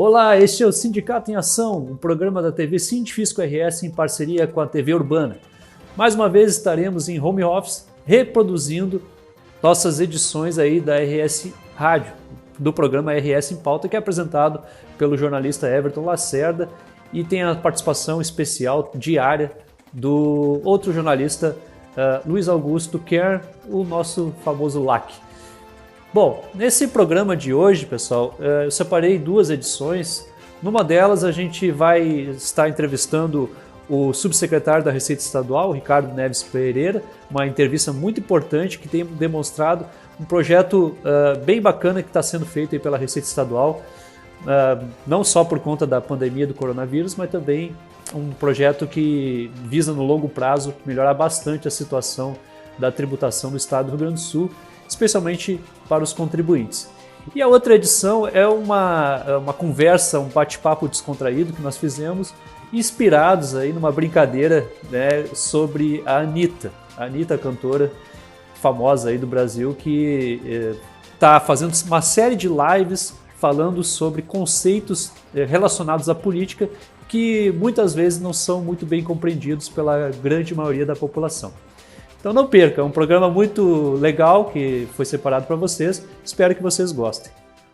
Olá, este é o Sindicato em Ação, um programa da TV Científico RS em parceria com a TV Urbana. Mais uma vez estaremos em home office reproduzindo nossas edições aí da RS Rádio, do programa RS em Pauta, que é apresentado pelo jornalista Everton Lacerda e tem a participação especial diária do outro jornalista Luiz Augusto Kern, o nosso famoso LAC. Bom, nesse programa de hoje, pessoal, eu separei duas edições. Numa delas a gente vai estar entrevistando o subsecretário da Receita Estadual, Ricardo Neves Pereira, uma entrevista muito importante que tem demonstrado um projeto bem bacana que está sendo feito aí pela Receita Estadual, não só por conta da pandemia do coronavírus, mas também um projeto que visa no longo prazo melhorar bastante a situação da tributação do estado do Rio Grande do Sul, especialmente para os contribuintes. E a outra edição é uma conversa, um bate-papo descontraído que nós fizemos, inspirados aí numa brincadeira, né, sobre a Anitta, cantora famosa aí do Brasil, que está fazendo uma série de lives falando sobre conceitos relacionados à política que muitas vezes não são muito bem compreendidos pela grande maioria da população. Então não perca, é um programa muito legal que foi separado para vocês, espero que vocês gostem.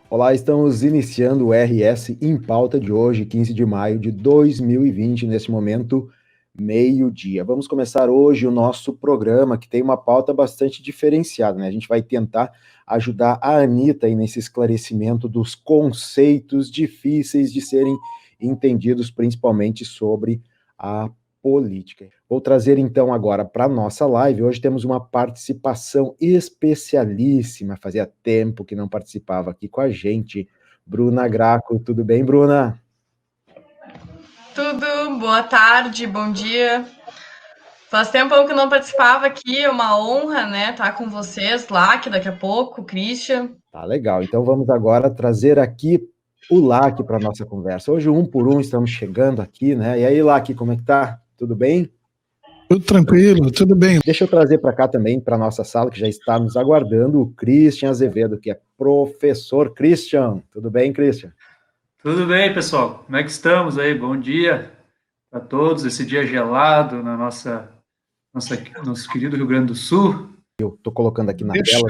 Olá, estamos iniciando o RS em Pauta de hoje, 15 de maio de 2020, nesse momento, meio-dia. Vamos começar hoje o nosso programa, que tem uma pauta bastante diferenciada, né? A gente vai tentar ajudar a Anitta aí nesse esclarecimento dos conceitos difíceis de serem entendidos, principalmente sobre a política. Vou trazer então agora para a nossa live. Hoje temos uma participação especialíssima, fazia tempo que não participava aqui com a gente, Bruna Graco. Tudo bem, Bruna? Tudo, boa tarde, bom dia. Faz tempo que não participava aqui, é uma honra, né, estar com vocês lá, que daqui a pouco, Christian. Tá legal, então vamos agora trazer aqui o LAC para a nossa conversa. Hoje, um por um, estamos chegando aqui, né? E aí, LAC, como é que tá? Tudo bem? Tudo tranquilo, tudo bem. Deixa eu trazer para cá também, para a nossa sala, que já está nos aguardando, o Christian Azevedo, que é professor. Christian, tudo bem, Christian? Tudo bem, pessoal. Como é que estamos aí? Bom dia para todos. Esse dia gelado na nosso querido Rio Grande do Sul. Eu estou colocando aqui na tela,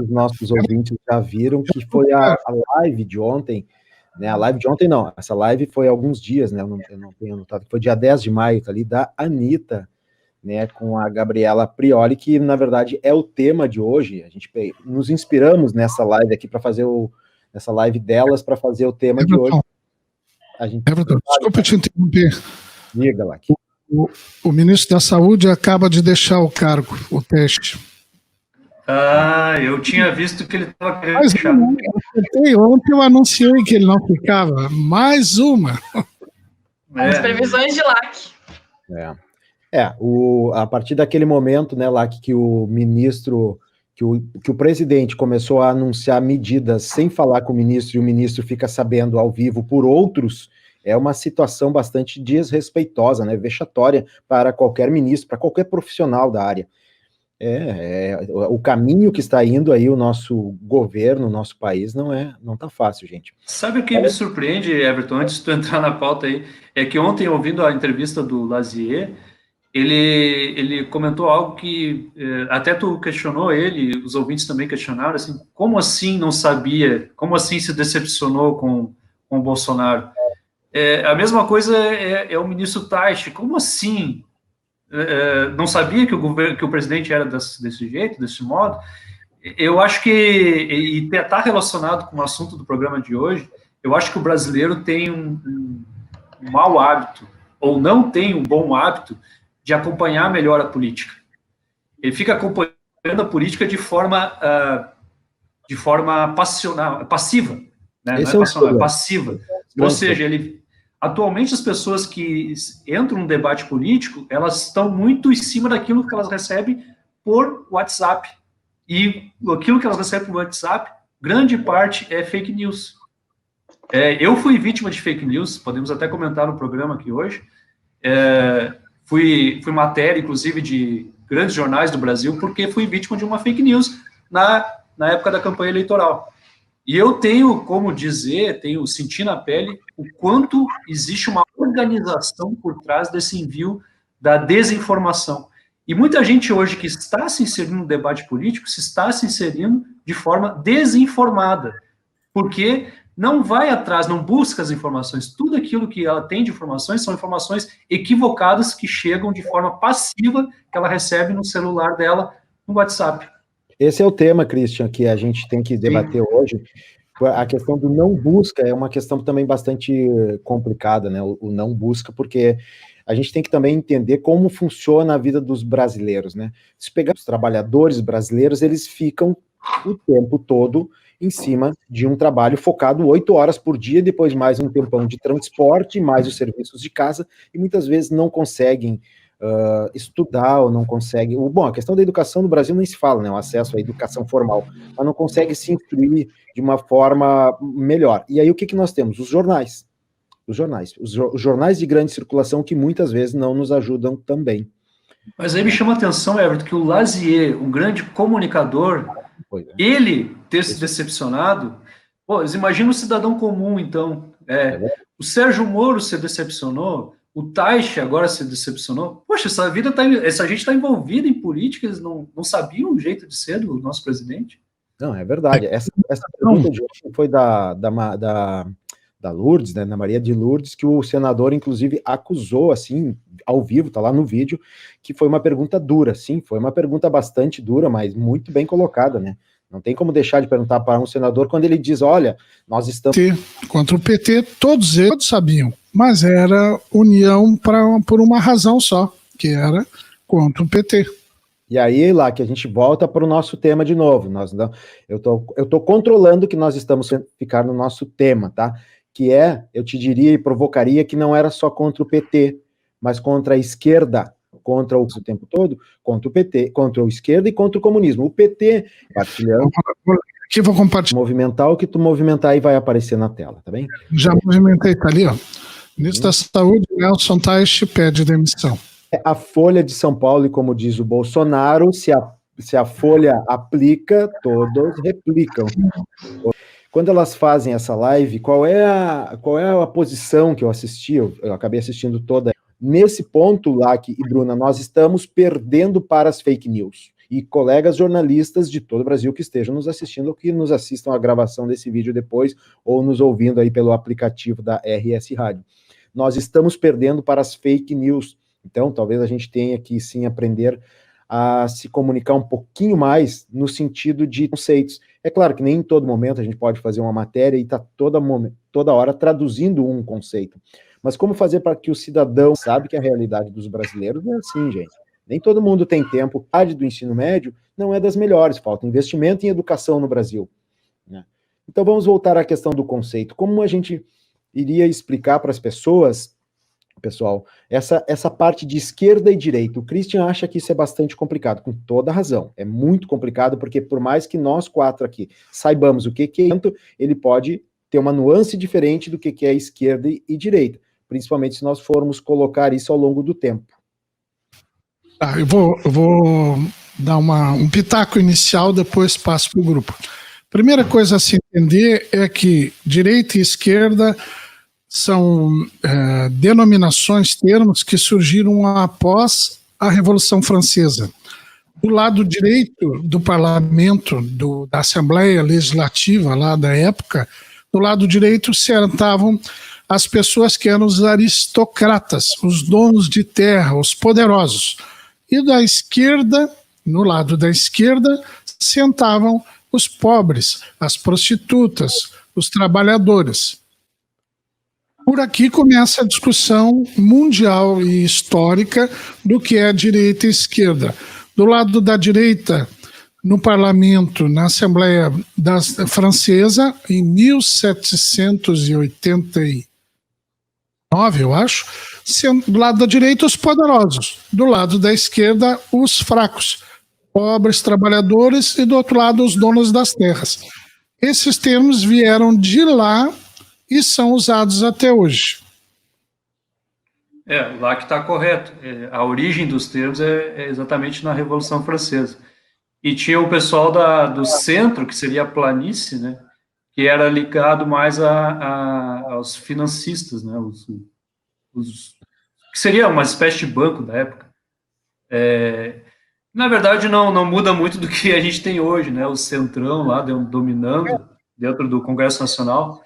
os nossos ouvintes já viram que foi a live de ontem, né? A live de ontem não, essa live foi há alguns dias, né? Eu não tenho anotado, que foi dia 10 de maio, tá ali, da Anitta, né, com a Gabriela Prioli, que na verdade é o tema de hoje. A gente nos inspiramos nessa live aqui para fazer essa live delas para fazer o tema de hoje. Everton, desculpa te interromper. Diga lá. O ministro da Saúde acaba de deixar o cargo, o teste. Eu tinha visto que ele estava querendo Mas deixar. Ontem eu anunciei que ele não ficava. Mais uma. As previsões de LAC. A partir daquele momento, né, lá que o ministro, que o presidente começou a anunciar medidas sem falar com o ministro, e o ministro fica sabendo ao vivo por outros, é uma situação bastante desrespeitosa, né, vexatória para qualquer ministro, para qualquer profissional da área. O caminho que está indo aí o nosso governo, o nosso país, não tá fácil, gente. Sabe o que me surpreende, Everton, antes de tu entrar na pauta aí, é que ontem, ouvindo a entrevista do Lazier, ele comentou algo que até tu questionou ele, os ouvintes também questionaram, assim, como assim não sabia, como assim se decepcionou com o Bolsonaro? A mesma coisa é o ministro Taixe, como assim? Não sabia que o presidente era desse jeito, desse modo? Eu acho que, e está relacionado com o assunto do programa de hoje, eu acho que o brasileiro tem um mau hábito, ou não tem um bom hábito, de acompanhar melhor a política. Ele fica acompanhando a política de forma passiva, né? Não é passional, é passiva. Ou seja, atualmente as pessoas que entram no debate político, elas estão muito em cima daquilo que elas recebem por WhatsApp. E aquilo que elas recebem por WhatsApp, grande parte é fake news. Eu fui vítima de fake news, podemos até comentar no programa aqui hoje. Fui matéria, inclusive, de grandes jornais do Brasil, porque fui vítima de uma fake news na época da campanha eleitoral. E eu tenho como dizer, senti na pele o quanto existe uma organização por trás desse envio da desinformação. E muita gente hoje que está se inserindo no debate político se está se inserindo de forma desinformada, porque não vai atrás, não busca as informações. Tudo aquilo que ela tem de informações são informações equivocadas que chegam de forma passiva, que ela recebe no celular dela, no WhatsApp. Esse é o tema, Christian, que a gente tem que debater hoje. A questão do não busca é uma questão também bastante complicada, né? O não busca, porque a gente tem que também entender como funciona a vida dos brasileiros, né? Se pegar os trabalhadores brasileiros, eles ficam o tempo todo em cima de um trabalho focado 8 horas por dia, depois mais um tempão de transporte, mais os serviços de casa, e muitas vezes não conseguem estudar ou não consegue. Bom, a questão da educação no Brasil nem se fala, né? O acesso à educação formal, mas não consegue se instruir de uma forma melhor. E aí o que nós temos? Os jornais. Os jornais de grande circulação que muitas vezes não nos ajudam também. Mas aí me chama a atenção, Everton, que o Lazier, um grande comunicador, ele ter se decepcionado. Pô, imagina o cidadão comum, então. O Sérgio Moro se decepcionou, o Taixe agora se decepcionou. Poxa, essa gente está envolvida em política, eles não sabiam o jeito de ser do nosso presidente? Não, é verdade. Essa pergunta de hoje foi da Lourdes, né, na Maria de Lourdes, que o senador, inclusive, acusou, assim, ao vivo, tá lá no vídeo, que foi uma pergunta dura, sim, foi uma pergunta bastante dura, mas muito bem colocada, né? Não tem como deixar de perguntar para um senador quando ele diz, olha, nós estamos... Contra o PT, todos eles sabiam, mas era união por uma razão só, que era contra o PT. E aí, lá, que a gente volta para o nosso tema de novo. Eu tô controlando que nós estamos ficar no nosso tema, tá? Que eu te diria e provocaria que não era só contra o PT, mas contra a esquerda, contra o tempo todo, contra o PT, contra a esquerda e contra o comunismo. O PT, partilhando... Aqui vou compartilhar. Movimentar o que tu movimentar aí vai aparecer na tela, tá bem? Já movimentei, tá ali, ó. Ministro da Saúde, Nelson Taixe, pede demissão. A Folha de São Paulo, e como diz o Bolsonaro, se a Folha aplica, todos replicam. Quando elas fazem essa live, qual é a posição que eu assisti? Eu acabei assistindo toda. Nesse ponto, Lac e Bruna, nós estamos perdendo para as fake news. E colegas jornalistas de todo o Brasil que estejam nos assistindo ou que nos assistam a gravação desse vídeo depois ou nos ouvindo aí pelo aplicativo da RS Rádio. Nós estamos perdendo para as fake news. Então, talvez a gente tenha que, sim, aprender a se comunicar um pouquinho mais no sentido de conceitos. É claro que nem em todo momento a gente pode fazer uma matéria e está toda hora traduzindo um conceito. Mas como fazer para que o cidadão sabe que a realidade dos brasileiros é assim, gente. Nem todo mundo tem tempo. A área do ensino médio não é das melhores. Falta investimento em educação no Brasil, né? Então, vamos voltar à questão do conceito. Como a gente iria explicar para as pessoas... Pessoal, essa parte de esquerda e direita, o Christian acha que isso é bastante complicado, com toda razão, é muito complicado, porque por mais que nós 4 aqui saibamos o que é, ele pode ter uma nuance diferente do que é esquerda e direita, principalmente se nós formos colocar isso ao longo do tempo. Eu vou dar um pitaco inicial, depois passo para o grupo. Primeira coisa a se entender é que direita e esquerda são denominações, termos que surgiram após a Revolução Francesa. Do lado direito do parlamento, da Assembleia Legislativa lá da época, do lado direito sentavam as pessoas que eram os aristocratas, os donos de terra, os poderosos. E da esquerda, no lado da esquerda, sentavam os pobres, as prostitutas, os trabalhadores. Por aqui começa a discussão mundial e histórica do que é direita e esquerda. Do lado da direita, no parlamento, na Assembleia Francesa, em 1789, eu acho, do lado da direita, os poderosos. Do lado da esquerda, os fracos, pobres trabalhadores, e do outro lado, os donos das terras. Esses termos vieram de lá e são usados até hoje. Lá que está correto. A origem dos termos é exatamente na Revolução Francesa. E tinha o pessoal do centro, que seria a planície, né, que era ligado mais aos financistas, né, que seria uma espécie de banco da época. Na verdade, não muda muito do que a gente tem hoje, né, o Centrão lá dominando dentro do Congresso Nacional.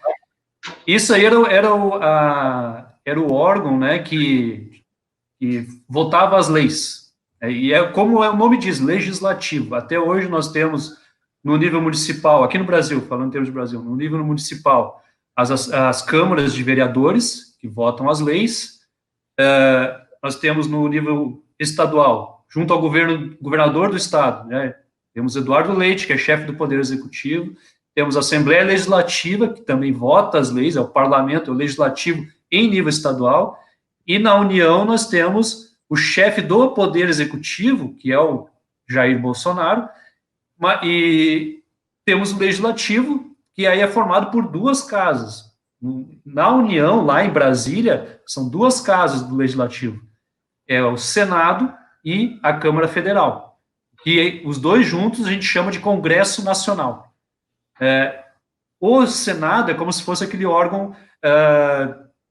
Isso aí era o órgão, né, que votava as leis. E como o nome diz, legislativo. Até hoje nós temos, no nível municipal, aqui no Brasil, falando em termos de Brasil, no nível municipal, as câmaras de vereadores, que votam as leis. Nós temos no nível estadual, junto ao governador do estado, né, temos Eduardo Leite, que é chefe do Poder Executivo, temos a Assembleia Legislativa, que também vota as leis, é o parlamento, é o legislativo em nível estadual, e na União nós temos o chefe do Poder Executivo, que é o Jair Bolsonaro, e temos o Legislativo, que aí é formado por duas casas. Na União, lá em Brasília, são duas casas do Legislativo. É o Senado e a Câmara Federal. E os dois juntos a gente chama de Congresso Nacional. O Senado é como se fosse aquele órgão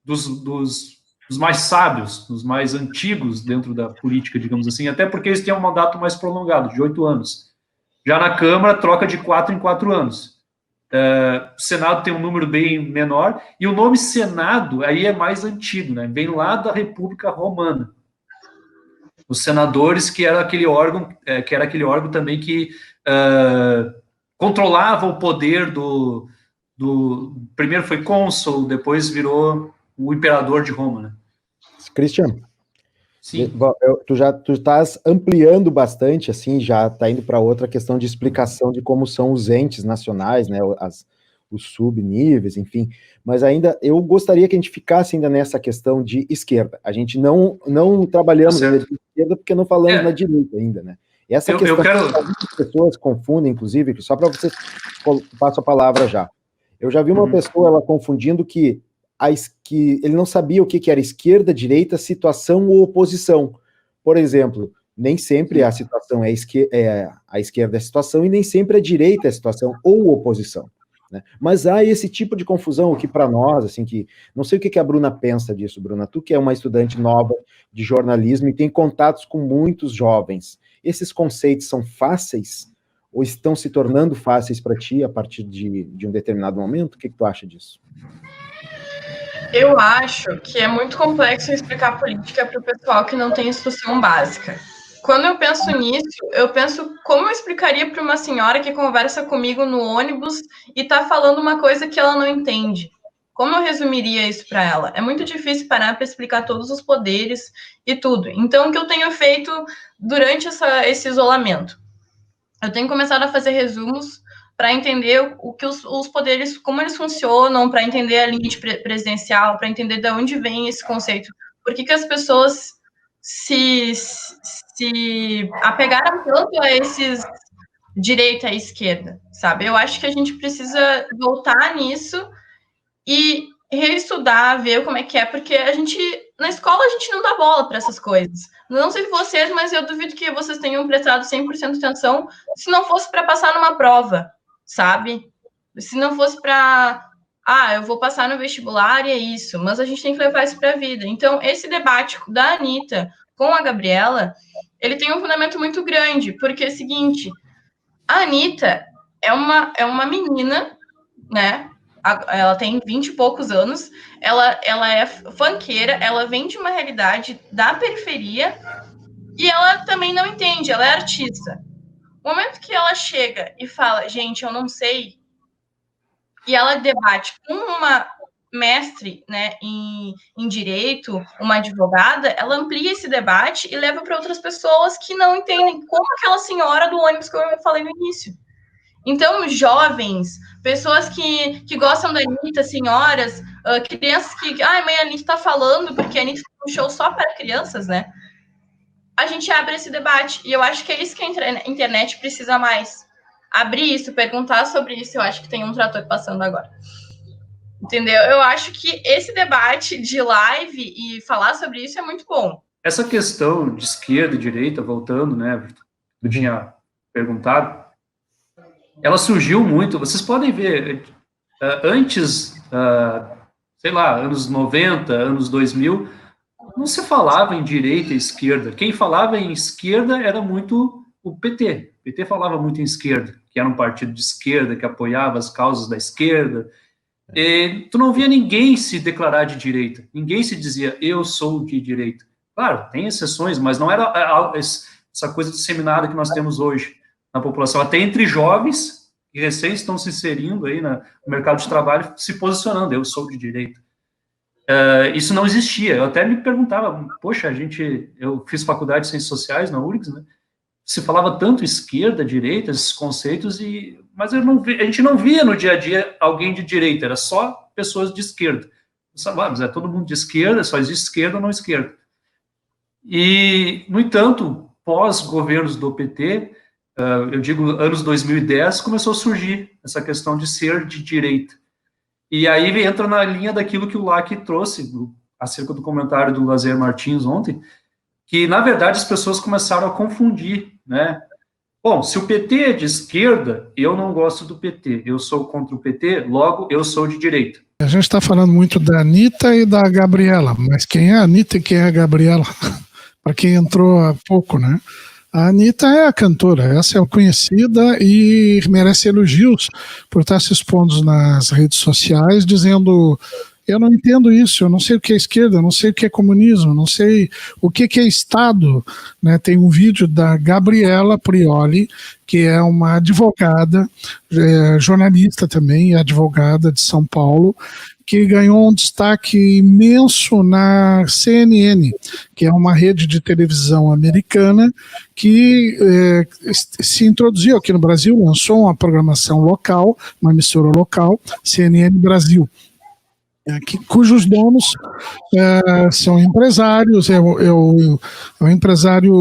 dos mais sábios, dos mais antigos dentro da política, digamos assim, até porque eles têm um mandato mais prolongado, de 8 anos. Já na Câmara, troca de 4 em 4 anos. O Senado tem um número bem menor, e o nome Senado aí é mais antigo, né? Vem lá da República Romana. Os senadores, que era aquele órgão também que controlava o poder primeiro foi cônsul, depois virou o imperador de Roma, né? Cristian, sim. Tu estás ampliando bastante, assim, já está indo para outra questão de explicação de como são os entes nacionais, né, os subníveis, enfim, mas ainda eu gostaria que a gente ficasse ainda nessa questão de esquerda. A gente não trabalhamos ainda de esquerda porque não falamos na direita ainda, né? Essa questão que algumas pessoas confundem, inclusive, só para vocês, passo a palavra já. Eu já vi uma pessoa ela confundindo que ele não sabia o que era esquerda, direita, situação ou oposição. Por exemplo, nem sempre a situação a esquerda é a situação e nem sempre a direita é a situação ou oposição, né? Mas há esse tipo de confusão que para nós, assim, que não sei o que a Bruna pensa disso, Bruna, tu que é uma estudante nova de jornalismo e tem contatos com muitos jovens, esses conceitos são fáceis ou estão se tornando fáceis para ti a partir de um determinado momento? O que tu acha disso? Eu acho que é muito complexo explicar política para o pessoal que não tem instrução básica. Quando eu penso nisso, eu penso como eu explicaria para uma senhora que conversa comigo no ônibus e está falando uma coisa que ela não entende. Como eu resumiria isso para ela? É muito difícil parar para explicar todos os poderes e tudo. Então, o que eu tenho feito durante esse isolamento? Eu tenho começado a fazer resumos para entender o que os poderes, como eles funcionam, para entender a linha presidencial, para entender de onde vem esse conceito. Por que as pessoas se apegaram tanto a esses direita e esquerda, sabe? Eu acho que a gente precisa voltar nisso e reestudar, ver como é que é, porque na escola a gente não dá bola para essas coisas. Não sei vocês, mas eu duvido que vocês tenham prestado 100% de atenção se não fosse para passar numa prova, sabe? Se não fosse para, eu vou passar no vestibular e é isso, mas a gente tem que levar isso para a vida. Então, esse debate da Anitta com a Gabriela, ele tem um fundamento muito grande, porque é o seguinte, a Anitta é uma menina, né? Ela tem 20 e poucos anos, ela é funkeira, ela vem de uma realidade da periferia e ela também não entende, ela é artista. O momento que ela chega e fala, gente, eu não sei, e ela debate com uma mestre, né, em direito, uma advogada, ela amplia esse debate e leva para outras pessoas que não entendem, como aquela senhora do ônibus que eu falei no início. Então, jovens, pessoas que gostam da Anitta, senhoras, crianças que, mãe, a Anitta tá falando, porque a Anitta tem um show só para crianças, né? A gente abre esse debate, e eu acho que é isso que a internet precisa mais. Abrir isso, perguntar sobre isso, eu acho que tem um trator passando agora. Entendeu? Eu acho que esse debate de live e falar sobre isso é muito bom. Essa questão de esquerda e direita, voltando, né, eu tinha perguntado, ela surgiu muito, vocês podem ver, antes, sei lá, anos 90, anos 2000, não se falava em direita e esquerda. Quem falava em esquerda era muito o PT. O PT falava muito em esquerda, que era um partido de esquerda, que apoiava as causas da esquerda. E tu não via ninguém se declarar de direita. Ninguém se dizia, eu sou de direita. Claro, tem exceções, mas não era essa coisa disseminada que nós temos hoje na população. Até entre jovens, que recém estão se inserindo aí no mercado de trabalho, se posicionando, eu sou de direita. Isso não existia. Eu até me perguntava, poxa, eu fiz faculdade de Ciências Sociais na URGS, né? Se falava tanto esquerda, direita, esses conceitos, mas a gente não via no dia a dia alguém de direita, era só pessoas de esquerda. Mas é todo mundo de esquerda, só existe esquerda ou não esquerda. E, no entanto, pós-governos do PT, eu digo anos 2010, começou a surgir essa questão de ser de direita. E aí entra na linha daquilo que o Lac trouxe, acerca do comentário do Lazier Martins ontem, que, na verdade, as pessoas começaram a confundir, né? Bom, se o PT é de esquerda, eu não gosto do PT, eu sou contra o PT, logo eu sou de direita. A gente está falando muito da Anitta e da Gabriela, mas quem é a Anitta e quem é a Gabriela? Para quem entrou há pouco, né? A Anitta é a cantora, essa é a conhecida e merece elogios por estar se expondo nas redes sociais, dizendo: eu não entendo isso, eu não sei o que é esquerda, eu não sei o que é comunismo, não sei o que é Estado. Né? Tem um vídeo da Gabriela Prioli, que é uma advogada, jornalista também, advogada de São Paulo, que ganhou um destaque imenso na CNN, que é uma rede de televisão americana que se introduziu aqui no Brasil, lançou uma programação local, uma emissora local, CNN Brasil. Cujos donos são empresários, é o empresário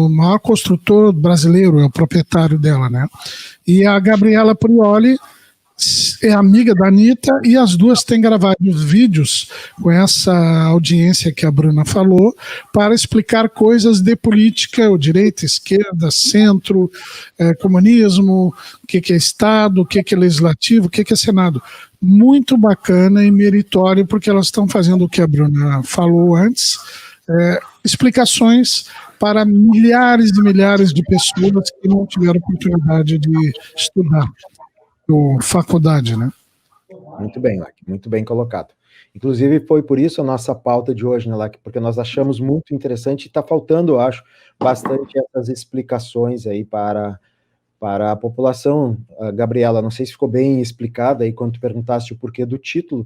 maior construtor brasileiro, é o proprietário dela, né? E a Gabriela Prioli é amiga da Anitta e as duas têm gravado vídeos com essa audiência que a Bruna falou para explicar coisas de política, o direita, esquerda, centro, comunismo, o que é Estado, o que é legislativo, o que é Senado. Muito bacana e meritório, porque elas estão fazendo o que a Bruna falou antes, explicações para milhares e milhares de pessoas que não tiveram oportunidade de estudar faculdade, né? Muito bem, Lac, muito bem colocado. Inclusive, foi por isso a nossa pauta de hoje, né, Lac? Porque nós achamos muito interessante e está faltando, eu acho, bastante essas explicações aí para a população. Gabriela, não sei se ficou bem explicada aí quando tu perguntaste o porquê do título,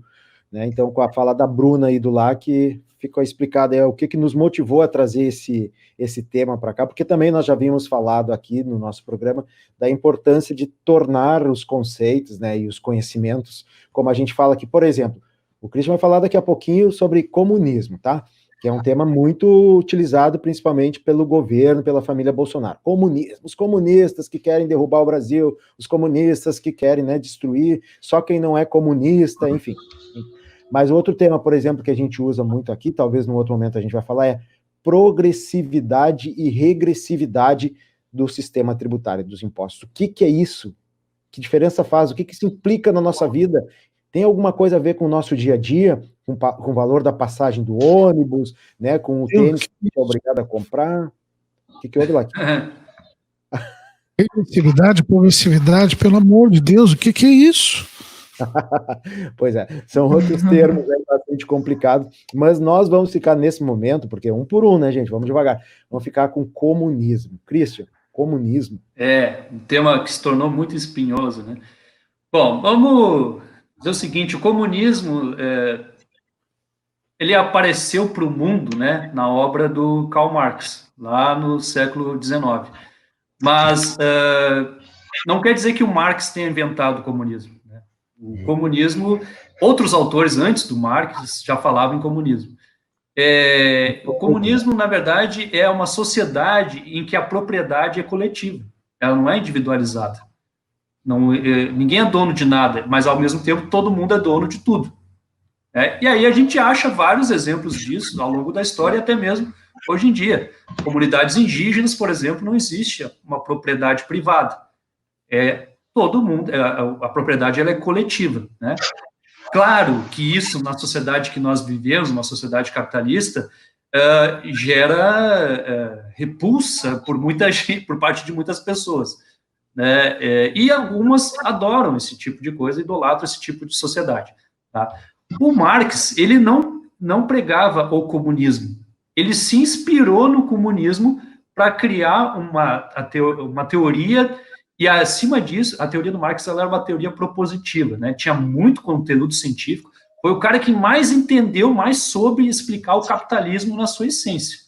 né? Então, com a fala da Bruna e do Lac, ficou explicado o que nos motivou a trazer esse tema para cá, porque também nós já vimos falado aqui no nosso programa da importância de tornar os conceitos, né, e os conhecimentos, como a gente fala aqui, por exemplo, o Christian vai falar daqui a pouquinho sobre comunismo, tá? Que é um tema muito utilizado principalmente pelo governo, pela família Bolsonaro. Comunismo, os comunistas que querem derrubar o Brasil, os comunistas que querem, né, destruir, só quem não é comunista, enfim. Mas outro tema, por exemplo, que a gente usa muito aqui, talvez num outro momento a gente vai falar, é progressividade e regressividade do sistema tributário, dos impostos. O que é isso? Que diferença faz? O que isso implica na nossa vida? Tem alguma coisa a ver com o nosso dia a dia, com o valor da passagem do ônibus, né, com o tênis que é obrigado a comprar? O que houve lá? Regressividade, progressividade, pelo amor de Deus, o que é isso? Pois é, são outros termos bastante complicados, mas nós vamos ficar nesse momento, porque um por um, né, gente? Vamos devagar. Vamos ficar com comunismo. Christian, comunismo. Um tema que se tornou muito espinhoso, né? Bom, vamos dizer o seguinte, o comunismo, ele apareceu para o mundo, né, na obra do Karl Marx, lá no século XIX. Mas não quer dizer que o Marx tenha inventado o comunismo. O comunismo, outros autores antes do Marx já falavam em comunismo. O comunismo, na verdade, é uma sociedade em que a propriedade é coletiva, ela não é individualizada. Ninguém é dono de nada, mas, ao mesmo tempo, todo mundo é dono de tudo. E aí a gente acha vários exemplos disso ao longo da história, até mesmo hoje em dia. Comunidades indígenas, por exemplo, não existe uma propriedade privada. todo mundo, a propriedade ela é coletiva, né? Claro que isso, na sociedade que nós vivemos, uma sociedade capitalista, gera repulsa por muita gente, por parte de muitas pessoas, né? E algumas adoram esse tipo de coisa, idolatram esse tipo de sociedade, tá? O Marx, ele não pregava o comunismo, ele se inspirou no comunismo para criar uma teoria. E, acima disso, a teoria do Marx ela era uma teoria propositiva, né? Tinha muito conteúdo científico. Foi o cara que mais entendeu, mais soube explicar o capitalismo na sua essência,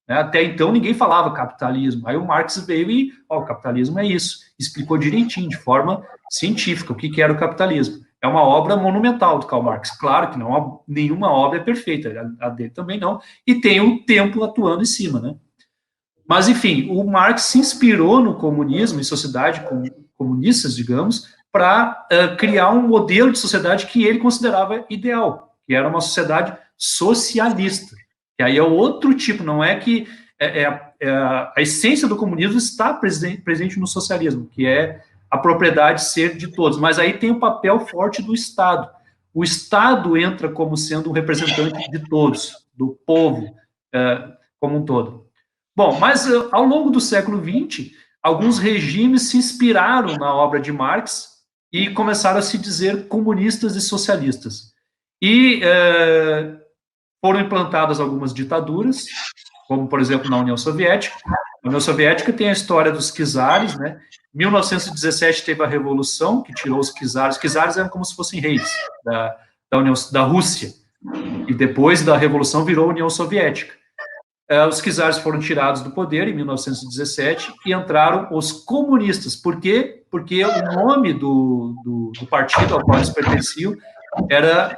né? Até então, ninguém falava capitalismo. Aí o Marx veio e, o capitalismo é isso. Explicou direitinho, de forma científica, o que era o capitalismo. É uma obra monumental do Karl Marx. Claro que nenhuma obra é perfeita, a dele também não. E tem o tempo atuando em cima, né? Mas, enfim, o Marx se inspirou no comunismo, em sociedade comunistas, digamos, para criar um modelo de sociedade que ele considerava ideal, que era uma sociedade socialista. E aí é outro tipo, não é que a essência do comunismo está presente no socialismo, que é a propriedade ser de todos, mas aí tem o papel forte do Estado. O Estado entra como sendo um representante de todos, do povo como um todo. Bom, mas ao longo do século XX, alguns regimes se inspiraram na obra de Marx e começaram a se dizer comunistas e socialistas. E foram implantadas algumas ditaduras, como, por exemplo, na União Soviética. A União Soviética tem a história dos czares, né? Em 1917 teve a Revolução, que tirou os czares. Os czares eram como se fossem reis da Rússia. E depois da Revolução virou a União Soviética. Os czares foram tirados do poder em 1917 e entraram os comunistas. Por quê? Porque o nome do partido ao qual eles pertenciam era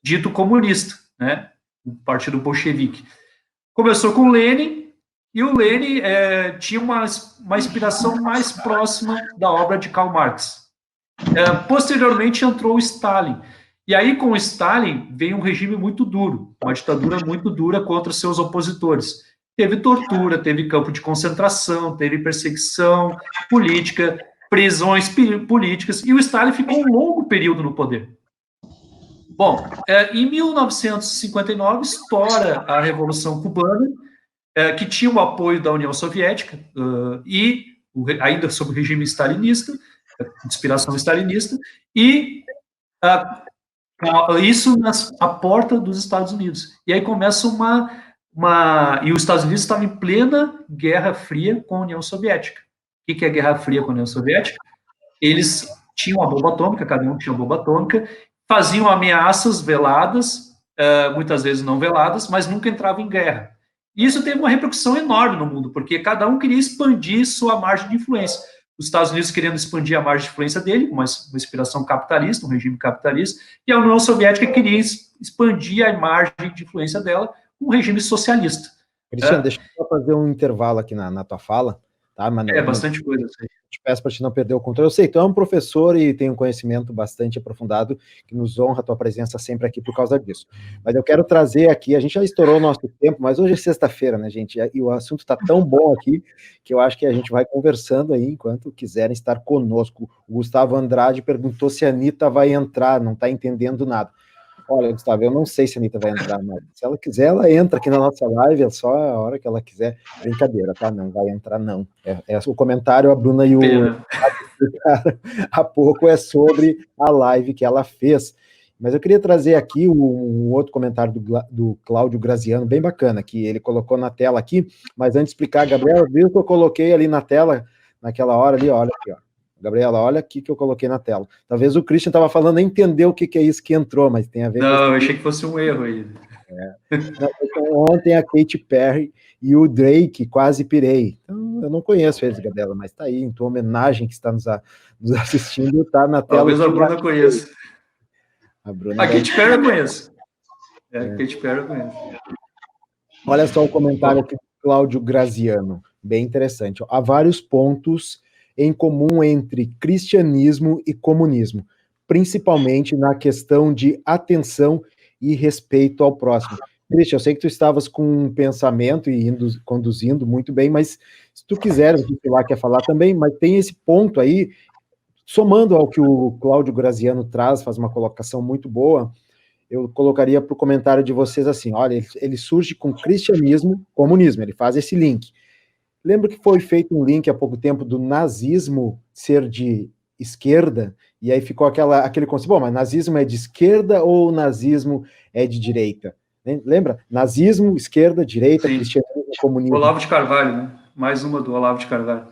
dito comunista, né? O Partido Bolchevique. Começou com Lenin, e o Lenin tinha uma inspiração mais próxima da obra de Karl Marx. Posteriormente entrou o Stalin. E aí, com o Stalin, veio um regime muito duro, uma ditadura muito dura contra seus opositores. Teve tortura, teve campo de concentração, teve perseguição política, prisões políticas, e o Stalin ficou um longo período no poder. Bom, em 1959, estoura a Revolução Cubana, que tinha o apoio da União Soviética, e ainda sob o regime stalinista, inspiração stalinista, e isso à porta dos Estados Unidos. E aí começa e os Estados Unidos estavam em plena Guerra Fria com a União Soviética. O que é Guerra Fria com a União Soviética? Eles tinham a bomba atômica, cada um tinha uma bomba atômica, faziam ameaças veladas, muitas vezes não veladas, mas nunca entravam em guerra. E isso teve uma repercussão enorme no mundo, porque cada um queria expandir sua margem de influência. Os Estados Unidos querendo expandir a margem de influência dele, uma inspiração capitalista, um regime capitalista, e a União Soviética queria expandir a margem de influência dela com um regime socialista. Cristiano, deixa eu só fazer um intervalo aqui na tua fala, tá? Mas bastante coisa. Assim. Te peço para te não perder o controle. Eu sei, tu é um professor e tem um conhecimento bastante aprofundado, que nos honra a tua presença sempre aqui por causa disso. Mas eu quero trazer aqui, a gente já estourou o nosso tempo, mas hoje é sexta-feira, né, gente? E o assunto está tão bom aqui, que eu acho que a gente vai conversando aí, enquanto quiserem estar conosco. O Gustavo Andrade perguntou se a Anitta vai entrar, não está entendendo nada. Olha, Gustavo, eu não sei se a Anitta vai entrar, mas se ela quiser, ela entra aqui na nossa live, é só a hora que ela quiser. Brincadeira, tá? Não vai entrar, não. O comentário, a Bruna e o há pouco é sobre a live que ela fez. Mas eu queria trazer aqui um outro comentário do Cláudio Graziano, bem bacana, que ele colocou na tela aqui, mas antes de explicar, Gabriela, viu que eu coloquei ali na tela, naquela hora ali, olha aqui, ó. Gabriela, olha aqui que eu coloquei na tela. Talvez o Christian estava falando, nem entendeu o que é isso que entrou, mas tem a ver com... Não, eu achei que fosse um erro aí. Ontem a Katy Perry e o Drake, Quase Pirei. Então, eu não conheço eles, Gabriela, mas tá aí, em tua homenagem que está nos assistindo, tá na tela. Talvez a Bruna conheça. A Katy Perry eu conheço. Katy Perry eu conheço. Olha só o comentário aqui do Cláudio Graziano, bem interessante. Há vários pontos em comum entre cristianismo e comunismo, principalmente na questão de atenção e respeito ao próximo. Christian, eu sei que tu estavas com um pensamento e conduzindo muito bem, mas se tu quiser, o que lá quer falar também, mas tem esse ponto aí, somando ao que o Cláudio Graziano traz, faz uma colocação muito boa, eu colocaria para o comentário de vocês assim, olha, ele surge com cristianismo, comunismo, ele faz esse link. Lembra que foi feito um link há pouco tempo do nazismo ser de esquerda, e aí ficou aquele conceito, bom, mas nazismo é de esquerda ou nazismo é de direita? Lembra? Nazismo, esquerda, direita, Sim. cristianismo, comunismo. Olavo de Carvalho, né? Mais uma do Olavo de Carvalho.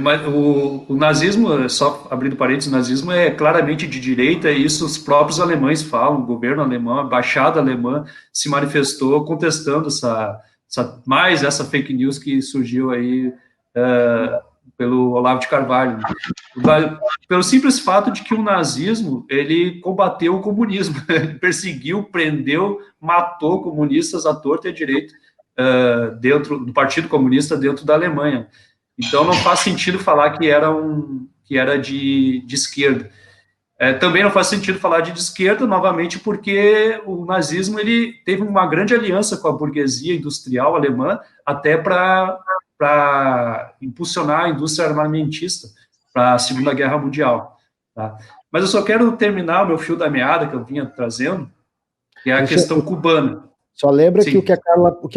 Mas o nazismo, só abrindo parênteses, o nazismo é claramente de direita, e isso os próprios alemães falam, o governo alemão, a embaixada alemã se manifestou contestando essa fake news que surgiu aí pelo Olavo de Carvalho. Pelo simples fato de que o nazismo, ele combateu o comunismo, ele perseguiu, prendeu, matou comunistas à torta e à direita, dentro do Partido Comunista dentro da Alemanha. Então não faz sentido falar que era de esquerda. Também não faz sentido falar de esquerda, novamente, porque o nazismo ele teve uma grande aliança com a burguesia industrial alemã, até para impulsionar a indústria armamentista para a Segunda Guerra Mundial. Tá? Mas eu só quero terminar o meu fio da meada que eu vinha trazendo, que é a questão cubana. Só lembra que o que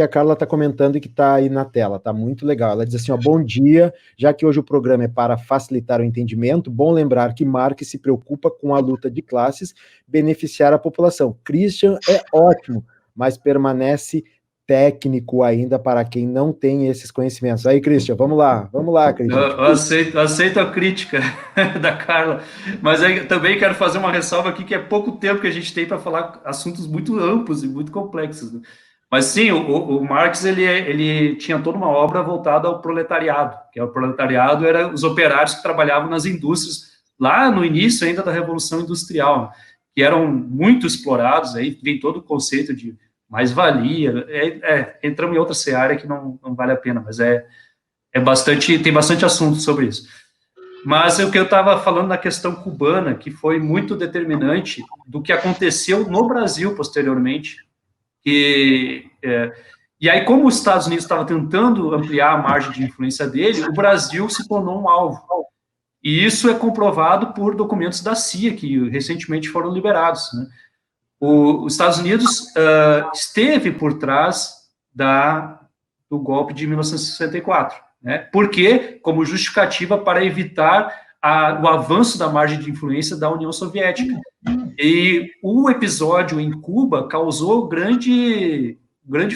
a Carla está comentando e que está aí na tela, tá muito legal. Ela diz assim, ó, bom dia, já que hoje o programa é para facilitar o entendimento, bom lembrar que Marx se preocupa com a luta de classes, beneficiar a população. Christian é ótimo, mas permanece técnico ainda para quem não tem esses conhecimentos. Aí, Christian, vamos lá, Christian. Eu aceito a crítica da Carla, mas eu também quero fazer uma ressalva aqui que é pouco tempo que a gente tem para falar assuntos muito amplos e muito complexos. Né? Mas sim, o Marx ele tinha toda uma obra voltada ao proletariado, que o proletariado era os operários que trabalhavam nas indústrias lá no início ainda da Revolução Industrial, né? Que eram muito explorados, aí vem todo o conceito de mais-valia, entramos em outra seara que não vale a pena, mas tem bastante assunto sobre isso. Mas o que eu estava falando na questão cubana, que foi muito determinante do que aconteceu no Brasil posteriormente, e aí como os Estados Unidos estavam tentando ampliar a margem de influência dele, o Brasil se tornou um alvo. E isso é comprovado por documentos da CIA, que recentemente foram liberados, né? Os Estados Unidos esteve por trás do golpe de 1964, né? Porque como justificativa para evitar o avanço da margem de influência da União Soviética. E o episódio em Cuba causou grande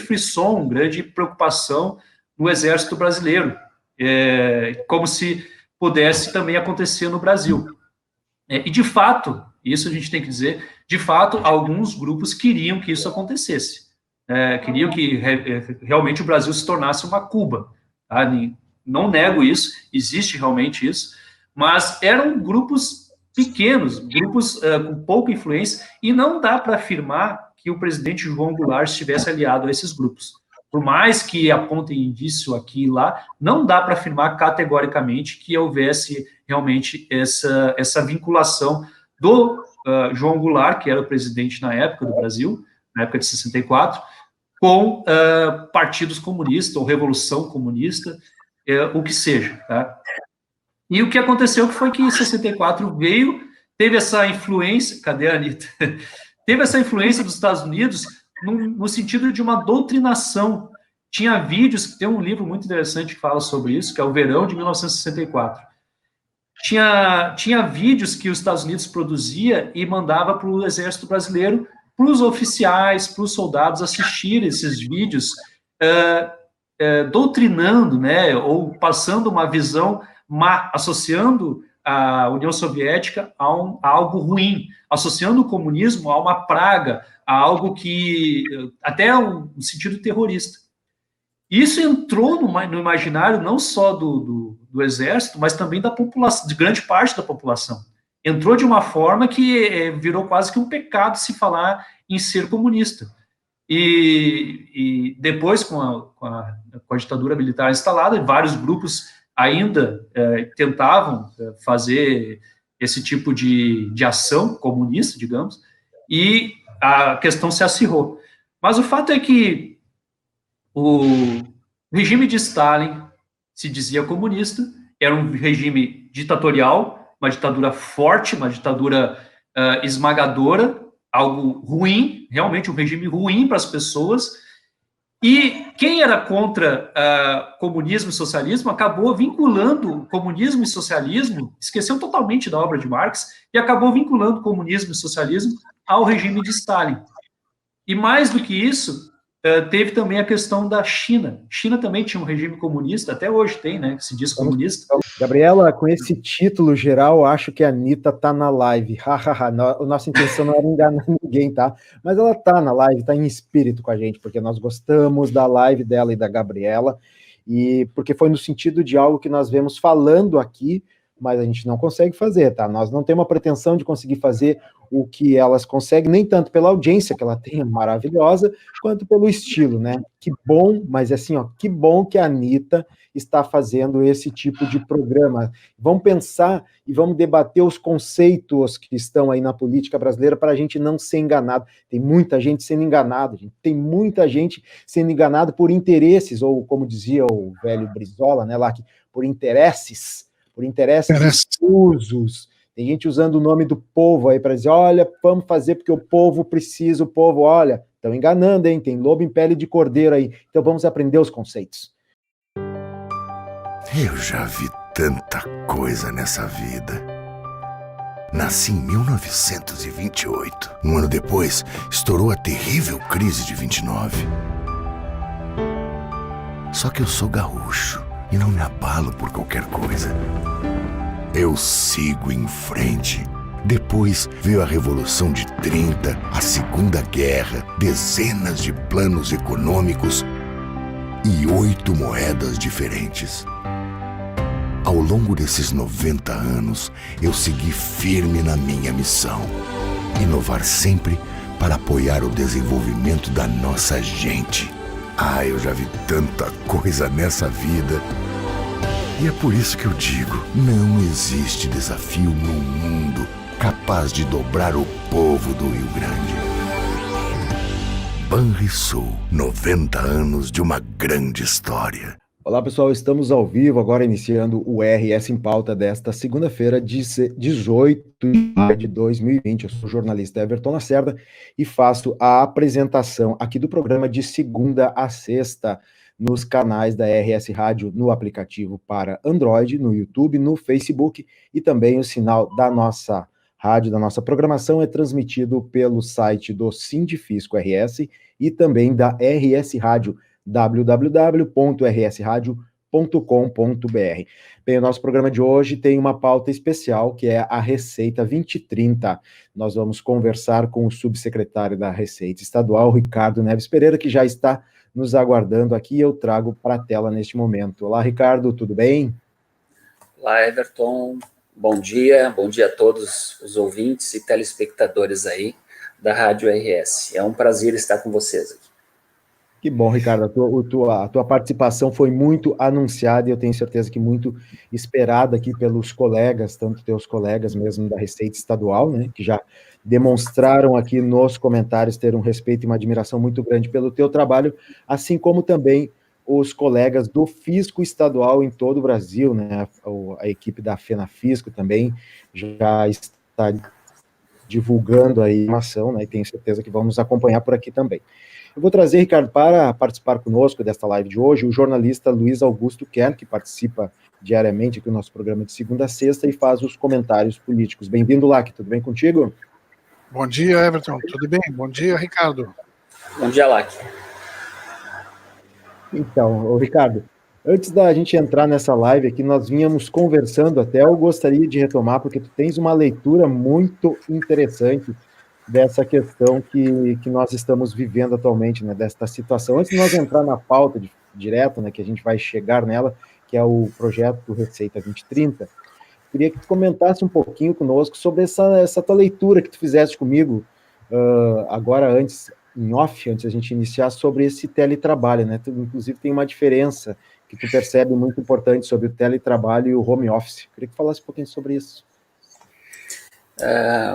frisson, grande preocupação no exército brasileiro, como se pudesse também acontecer no Brasil. E de fato, isso a gente tem que dizer, de fato, alguns grupos queriam que isso acontecesse. Queriam que realmente o Brasil se tornasse uma Cuba. Tá? Não nego isso, existe realmente isso, mas eram grupos pequenos, grupos com pouca influência, e não dá para afirmar que o presidente João Goulart estivesse aliado a esses grupos. Por mais que apontem indício aqui e lá, não dá para afirmar categoricamente que houvesse realmente essa vinculação do João Goulart, que era o presidente na época do Brasil, na época de 64, com partidos comunistas ou revolução comunista, o que seja. Tá? E o que aconteceu foi que em 64 teve essa influência, cadê a Anitta? Teve essa influência dos Estados Unidos no sentido de uma doutrinação. Tinha vídeos, tem um livro muito interessante que fala sobre isso, que é O Verão de 1964. Tinha vídeos que os Estados Unidos produzia e mandava para o exército brasileiro, para os oficiais, para os soldados assistirem esses vídeos, doutrinando, né, ou passando uma visão má, associando a União Soviética a algo ruim, associando o comunismo a uma praga, a algo que, até um sentido terrorista. Isso entrou no imaginário não só do exército, mas também da população, de grande parte da população. Entrou de uma forma que virou quase que um pecado se falar em ser comunista. E depois, com a ditadura militar instalada, vários grupos ainda tentavam fazer esse tipo de ação comunista, digamos, e a questão se acirrou. Mas o fato é que o regime de Stalin se dizia comunista, era um regime ditatorial, uma ditadura forte, uma ditadura esmagadora, algo ruim, realmente um regime ruim para as pessoas. E quem era contra comunismo e socialismo acabou vinculando comunismo e socialismo, esqueceu totalmente da obra de Marx, e acabou vinculando comunismo e socialismo ao regime de Stalin. E mais do que isso, teve também a questão da China. China também tinha um regime comunista, até hoje tem, né, que se diz comunista. Gabriela, com esse título geral, acho que a Anitta tá na live. A nossa intenção não era enganar ninguém, tá? Mas ela tá na live, tá em espírito com a gente, porque nós gostamos da live dela e da Gabriela, e porque foi no sentido de algo que nós vemos falando aqui, mas a gente não consegue fazer, tá? Nós não temos a pretensão de conseguir fazer o que elas conseguem, nem tanto pela audiência que ela tem, maravilhosa, quanto pelo estilo, né? Que bom, mas assim, ó, que bom que a Anitta está fazendo esse tipo de programa. Vamos pensar e vamos debater os conceitos que estão aí na política brasileira para a gente não ser enganado. Tem muita gente sendo enganada, gente. Tem muita gente sendo enganada por interesses, ou como dizia o velho Brizola, né, lá, que por interesses difusos. Tem gente usando o nome do povo aí para dizer, olha, vamos fazer porque o povo precisa, o povo, olha, estão enganando, hein? Tem lobo em pele de cordeiro aí. Então vamos aprender os conceitos. Eu já vi tanta coisa nessa vida. Nasci em 1928. Um ano depois, estourou a terrível crise de 29. Só que eu sou gaúcho e não me abalo por qualquer coisa. Eu sigo em frente. Depois veio a Revolução de 30, a Segunda Guerra, dezenas de planos econômicos e 8 moedas diferentes. Ao longo desses 90 anos, eu segui firme na minha missão. Inovar sempre para apoiar o desenvolvimento da nossa gente. Eu já vi tanta coisa nessa vida. E é por isso que eu digo, não existe desafio no mundo capaz de dobrar o povo do Rio Grande. Banrisul, 90 anos de uma grande história. Olá pessoal, estamos ao vivo, agora iniciando o RS em Pauta desta segunda-feira, 18 de maio de 2020. Eu sou o jornalista Everton Lacerda e faço a apresentação aqui do programa de segunda a sexta nos canais da RS Rádio, no aplicativo para Android, no YouTube, no Facebook, e também o sinal da nossa rádio, da nossa programação é transmitido pelo site do Sindifisco RS e também da RS Rádio, www.rsradio.com.br. Bem, o nosso programa de hoje tem uma pauta especial, que é a Receita 2030. Nós vamos conversar com o subsecretário da Receita Estadual, Ricardo Neves Pereira, que já está nos aguardando aqui, eu trago para a tela neste momento. Olá, Ricardo, tudo bem? Olá, Everton, bom dia a todos os ouvintes e telespectadores aí da Rádio RS. É um prazer estar com vocês aqui. Que bom, Ricardo, a tua participação foi muito anunciada e eu tenho certeza que muito esperada aqui pelos colegas, tanto teus colegas mesmo da Receita Estadual, né, que já demonstraram aqui nos comentários ter um respeito e uma admiração muito grande pelo teu trabalho, assim como também os colegas do Fisco Estadual em todo o Brasil, né, a equipe da FENAFisco também já está divulgando a informação, né, e tenho certeza que vão nos acompanhar por aqui também. Eu vou trazer, Ricardo, para participar conosco desta live de hoje, o jornalista Luiz Augusto Kern, que participa diariamente aqui no nosso programa de segunda a sexta e faz os comentários políticos. Bem-vindo, Lac, tudo bem contigo? Bom dia, Everton, tudo bem? Bom dia, Ricardo. Bom dia, Lac. Então, Ricardo, antes da gente entrar nessa live aqui, nós vínhamos conversando até, eu gostaria de retomar, porque tu tens uma leitura muito interessante dessa questão que nós estamos vivendo atualmente, né, desta situação. Antes de nós entrar na pauta direto, né, que a gente vai chegar nela, que é o projeto do Receita 2030, queria que tu comentasse um pouquinho conosco sobre essa tua leitura que tu fizeste comigo, agora antes, em off, antes da gente iniciar, sobre esse teletrabalho, né, tu, inclusive tem uma diferença que tu percebe muito importante sobre o teletrabalho e o home office. Queria que falasse um pouquinho sobre isso.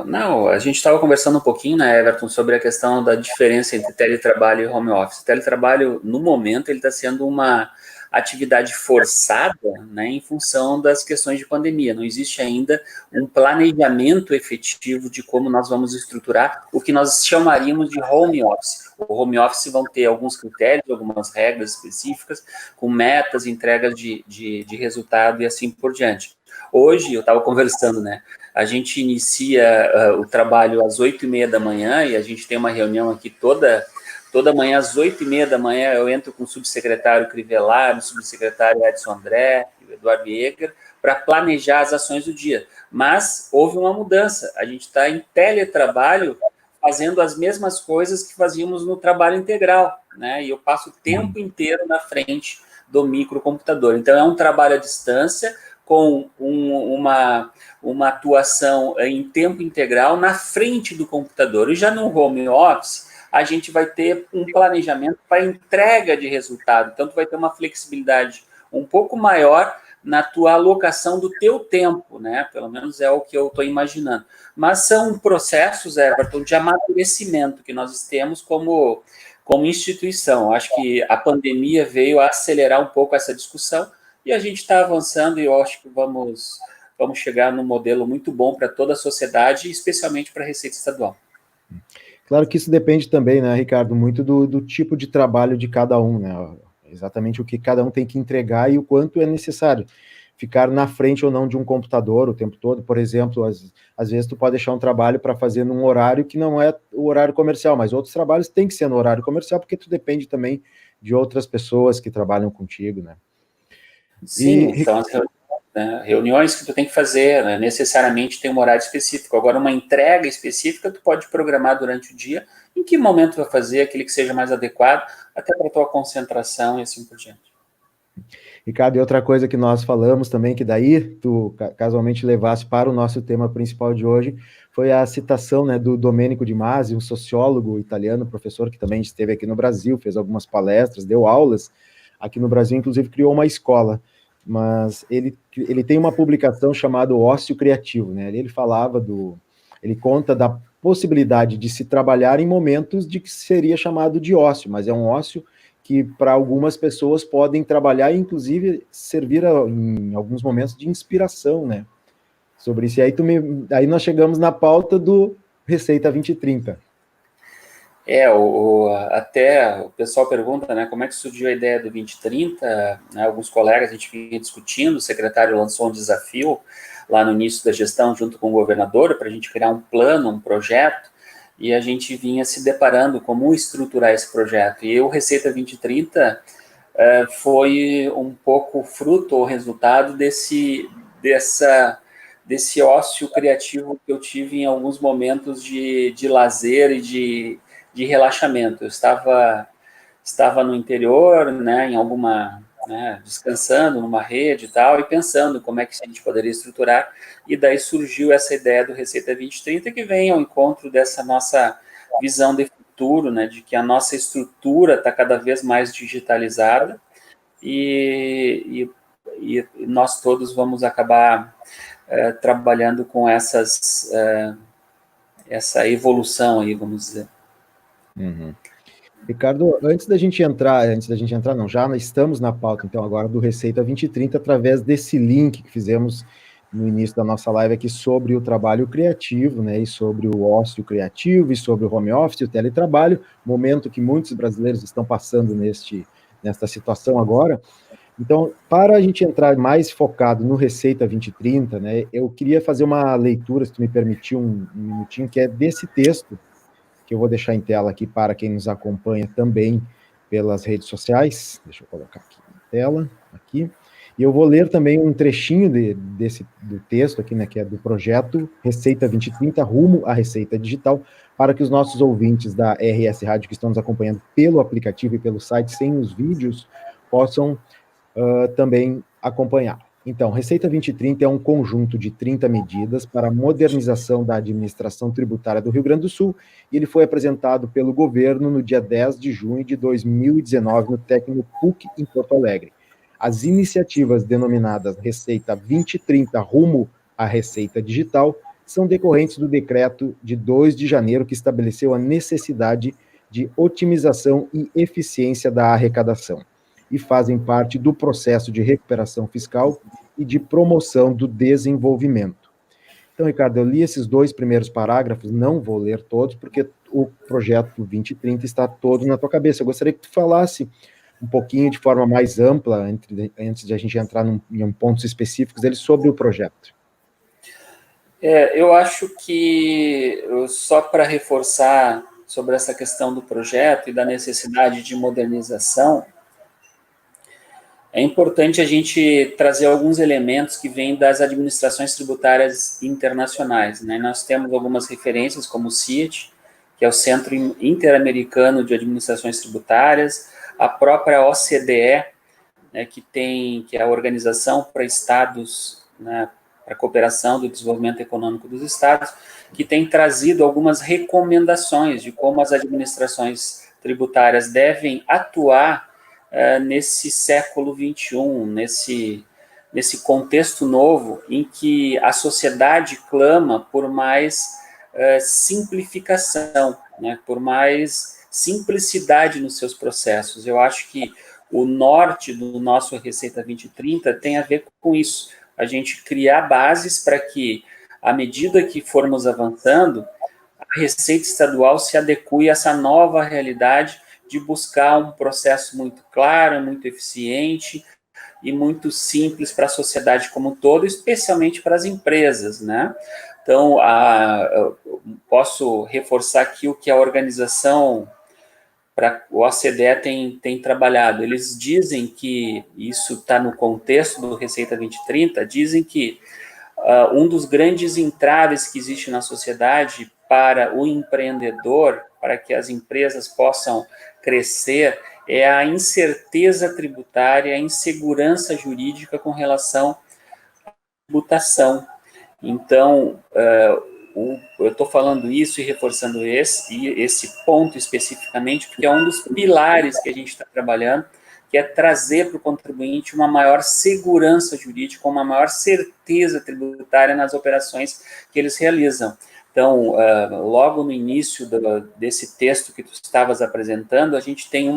Não, a gente estava conversando um pouquinho, né, Everton, sobre a questão da diferença entre teletrabalho e home office. O teletrabalho, no momento, ele está sendo uma atividade forçada, né, em função das questões de pandemia. Não existe ainda um planejamento efetivo de como nós vamos estruturar o que nós chamaríamos de home office. O home office vão ter alguns critérios, algumas regras específicas, com metas, entregas de resultado e assim por diante. Hoje, eu estava conversando, né, a gente inicia o trabalho às 8h30 da manhã e a gente tem uma reunião aqui toda manhã, às 8h30 da manhã, eu entro com o subsecretário Crivellari, o subsecretário Edson André, o Eduardo Eger, para planejar as ações do dia. Mas houve uma mudança, a gente está em teletrabalho, fazendo as mesmas coisas que fazíamos no trabalho integral, né? E eu passo o tempo inteiro na frente do microcomputador. Então, é um trabalho à distância, com uma atuação em tempo integral na frente do computador. E já no home office, a gente vai ter um planejamento para entrega de resultado. Então, tu vai ter uma flexibilidade um pouco maior na tua alocação do teu tempo, né? Pelo menos é o que eu estou imaginando. Mas são processos, Everton, de amadurecimento que nós temos como instituição. Acho que a pandemia veio a acelerar um pouco essa discussão e a gente está avançando e eu acho que vamos chegar num modelo muito bom para toda a sociedade, especialmente para a Receita Estadual. Claro que isso depende também, né, Ricardo, muito do tipo de trabalho de cada um, né? Exatamente o que cada um tem que entregar e o quanto é necessário. Ficar na frente ou não de um computador o tempo todo, por exemplo, às vezes tu pode deixar um trabalho para fazer num horário que não é o horário comercial, mas outros trabalhos têm que ser no horário comercial, porque tu depende também de outras pessoas que trabalham contigo, né? Sim, então as reuniões que tu tem que fazer, né, necessariamente tem um horário específico. Agora, uma entrega específica, tu pode programar durante o dia, em que momento vai fazer aquele que seja mais adequado, até para a tua concentração e assim por diante. Ricardo, e outra coisa que nós falamos também, que daí tu casualmente levasse para o nosso tema principal de hoje, foi a citação, né, do Domenico De Masi, um sociólogo italiano, professor que também esteve aqui no Brasil, fez algumas palestras, deu aulas aqui no Brasil, inclusive criou uma escola, mas ele tem uma publicação chamada Ócio Criativo, né? Ele falava ele conta da possibilidade de se trabalhar em momentos de que seria chamado de ócio, mas é um ócio que para algumas pessoas podem trabalhar e inclusive servir em alguns momentos de inspiração, né? Sobre isso. E aí nós chegamos na pauta do Receita 2030. Até o pessoal pergunta, né, como é que surgiu a ideia do 2030, né, alguns colegas a gente vinha discutindo, o secretário lançou um desafio lá no início da gestão junto com o governador para a gente criar um plano, um projeto, e a gente vinha se deparando como estruturar esse projeto. E o Receita 2030 foi um pouco fruto ou resultado desse ócio criativo que eu tive em alguns momentos de lazer e de relaxamento. Eu estava no interior, né, em alguma, né, descansando numa rede e tal, e pensando como é que a gente poderia estruturar, e daí surgiu essa ideia do Receita 2030, que vem ao encontro dessa nossa visão de futuro, né, de que a nossa estrutura está cada vez mais digitalizada, e nós todos vamos acabar trabalhando com essa evolução aí, vamos dizer. Uhum. Ricardo, antes da gente entrar, não, já estamos na pauta, então, agora do Receita 2030, através desse link que fizemos no início da nossa live aqui sobre o trabalho criativo, né, e sobre o ócio criativo, e sobre o home office, o teletrabalho, momento que muitos brasileiros estão passando nesta situação agora. Então, para a gente entrar mais focado no Receita 2030, né, eu queria fazer uma leitura, se tu me permitir um minutinho, que é desse texto, que eu vou deixar em tela aqui para quem nos acompanha também pelas redes sociais. Deixa eu colocar aqui na tela, aqui. E eu vou ler também um trechinho do texto aqui, né, que é do projeto Receita 2030, rumo à Receita Digital, para que os nossos ouvintes da RS Rádio, que estão nos acompanhando pelo aplicativo e pelo site, sem os vídeos, possam também acompanhar. Então, Receita 2030 é um conjunto de 30 medidas para a modernização da administração tributária do Rio Grande do Sul, e ele foi apresentado pelo governo no dia 10 de junho de 2019 no Tecnopuc, em Porto Alegre. As iniciativas denominadas Receita 2030 rumo à Receita Digital são decorrentes do decreto de 2 de janeiro que estabeleceu a necessidade de otimização e eficiência da arrecadação. e fazem parte do processo de recuperação fiscal e de promoção do desenvolvimento. Então, Ricardo, eu li esses 2 primeiros parágrafos, não vou ler todos, porque o projeto 2030 está todo na tua cabeça. Eu gostaria que tu falasse um pouquinho de forma mais ampla, antes de a gente entrar em pontos específicos dele, sobre o projeto. Eu acho que, só para reforçar sobre essa questão do projeto e da necessidade de modernização, é importante a gente trazer alguns elementos que vêm das administrações tributárias internacionais, né? Nós temos algumas referências, como o CIAT, que é o Centro Interamericano de Administrações Tributárias, a própria OCDE, né, que é a Organização para Estados, né, para a Cooperação do Desenvolvimento Econômico dos Estados, que tem trazido algumas recomendações de como as administrações tributárias devem atuar nesse século XXI, nesse contexto novo em que a sociedade clama por mais simplificação, né, por mais simplicidade nos seus processos. Eu acho que o norte do nosso Receita 2030 tem a ver com isso, a gente criar bases para que, à medida que formos avançando, a Receita Estadual se adeque a essa nova realidade de buscar um processo muito claro, muito eficiente e muito simples para a sociedade como um todo, especialmente para as empresas, né? Então, eu posso reforçar aqui o que a organização, o OCDE tem trabalhado. Eles dizem que, isso está no contexto do Receita 2030, dizem que um dos grandes entraves que existe na sociedade para o empreendedor, para que as empresas possam crescer, é a incerteza tributária, a insegurança jurídica com relação à tributação. Então, eu estou falando isso e reforçando esse ponto especificamente, porque é um dos pilares que a gente está trabalhando, que é trazer para o contribuinte uma maior segurança jurídica, uma maior certeza tributária nas operações que eles realizam. Então, logo no início desse texto que tu estavas apresentando, a gente tem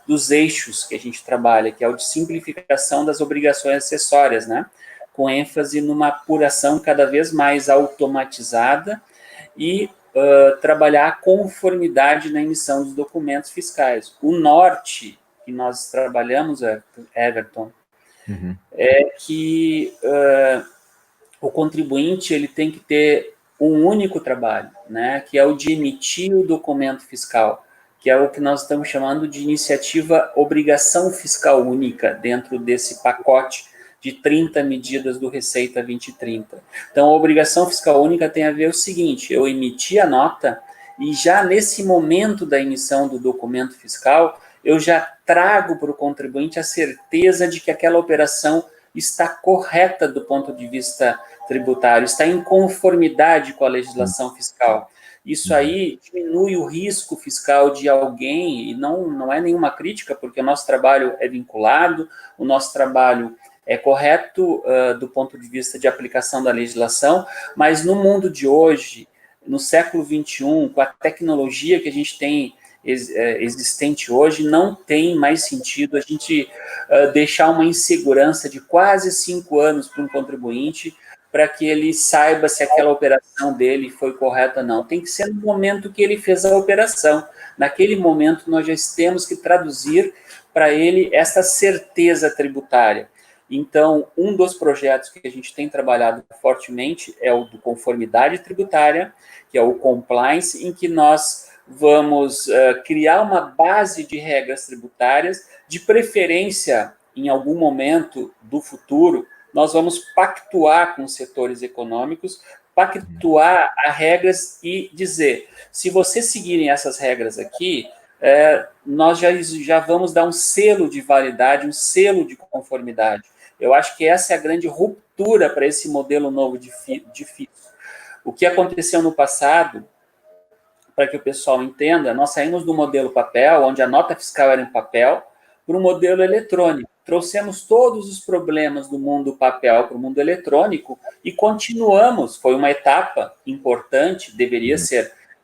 dos eixos que a gente trabalha, que é o de simplificação das obrigações acessórias, né? Com ênfase numa apuração cada vez mais automatizada e trabalhar a conformidade na emissão dos documentos fiscais. O norte que nós trabalhamos, Everton, é que o contribuinte ele tem que ter um único trabalho, né, que é o de emitir o documento fiscal, que é o que nós estamos chamando de iniciativa obrigação fiscal única, dentro desse pacote de 30 medidas do Receita 2030. Então, a obrigação fiscal única tem a ver o seguinte: eu emiti a nota e já nesse momento da emissão do documento fiscal, eu já trago para o contribuinte a certeza de que aquela operação está correta do ponto de vista tributário, está em conformidade com a legislação fiscal. Isso aí diminui o risco fiscal de alguém, e não é nenhuma crítica, porque o nosso trabalho é vinculado, o nosso trabalho é correto do ponto de vista de aplicação da legislação, mas no mundo de hoje, no século XXI, com a tecnologia que a gente tem existente hoje, não tem mais sentido a gente deixar uma insegurança de quase 5 anos para um contribuinte para que ele saiba se aquela operação dele foi correta ou não. Tem que ser no momento que ele fez a operação. Naquele momento, nós já temos que traduzir para ele essa certeza tributária. Então, um dos projetos que a gente tem trabalhado fortemente é o do conformidade tributária, que é o compliance, em que nós vamos criar uma base de regras tributárias, de preferência, em algum momento do futuro, nós vamos pactuar com os setores econômicos, pactuar as regras e dizer, se vocês seguirem essas regras aqui, nós já vamos dar um selo de validade, um selo de conformidade. Eu acho que essa é a grande ruptura para esse modelo novo de FIS. O que aconteceu no passado, para que o pessoal entenda, nós saímos do modelo papel, onde a nota fiscal era em papel, para o modelo eletrônico. Trouxemos todos os problemas do mundo papel para o mundo eletrônico e continuamos. Foi uma etapa importante, deveria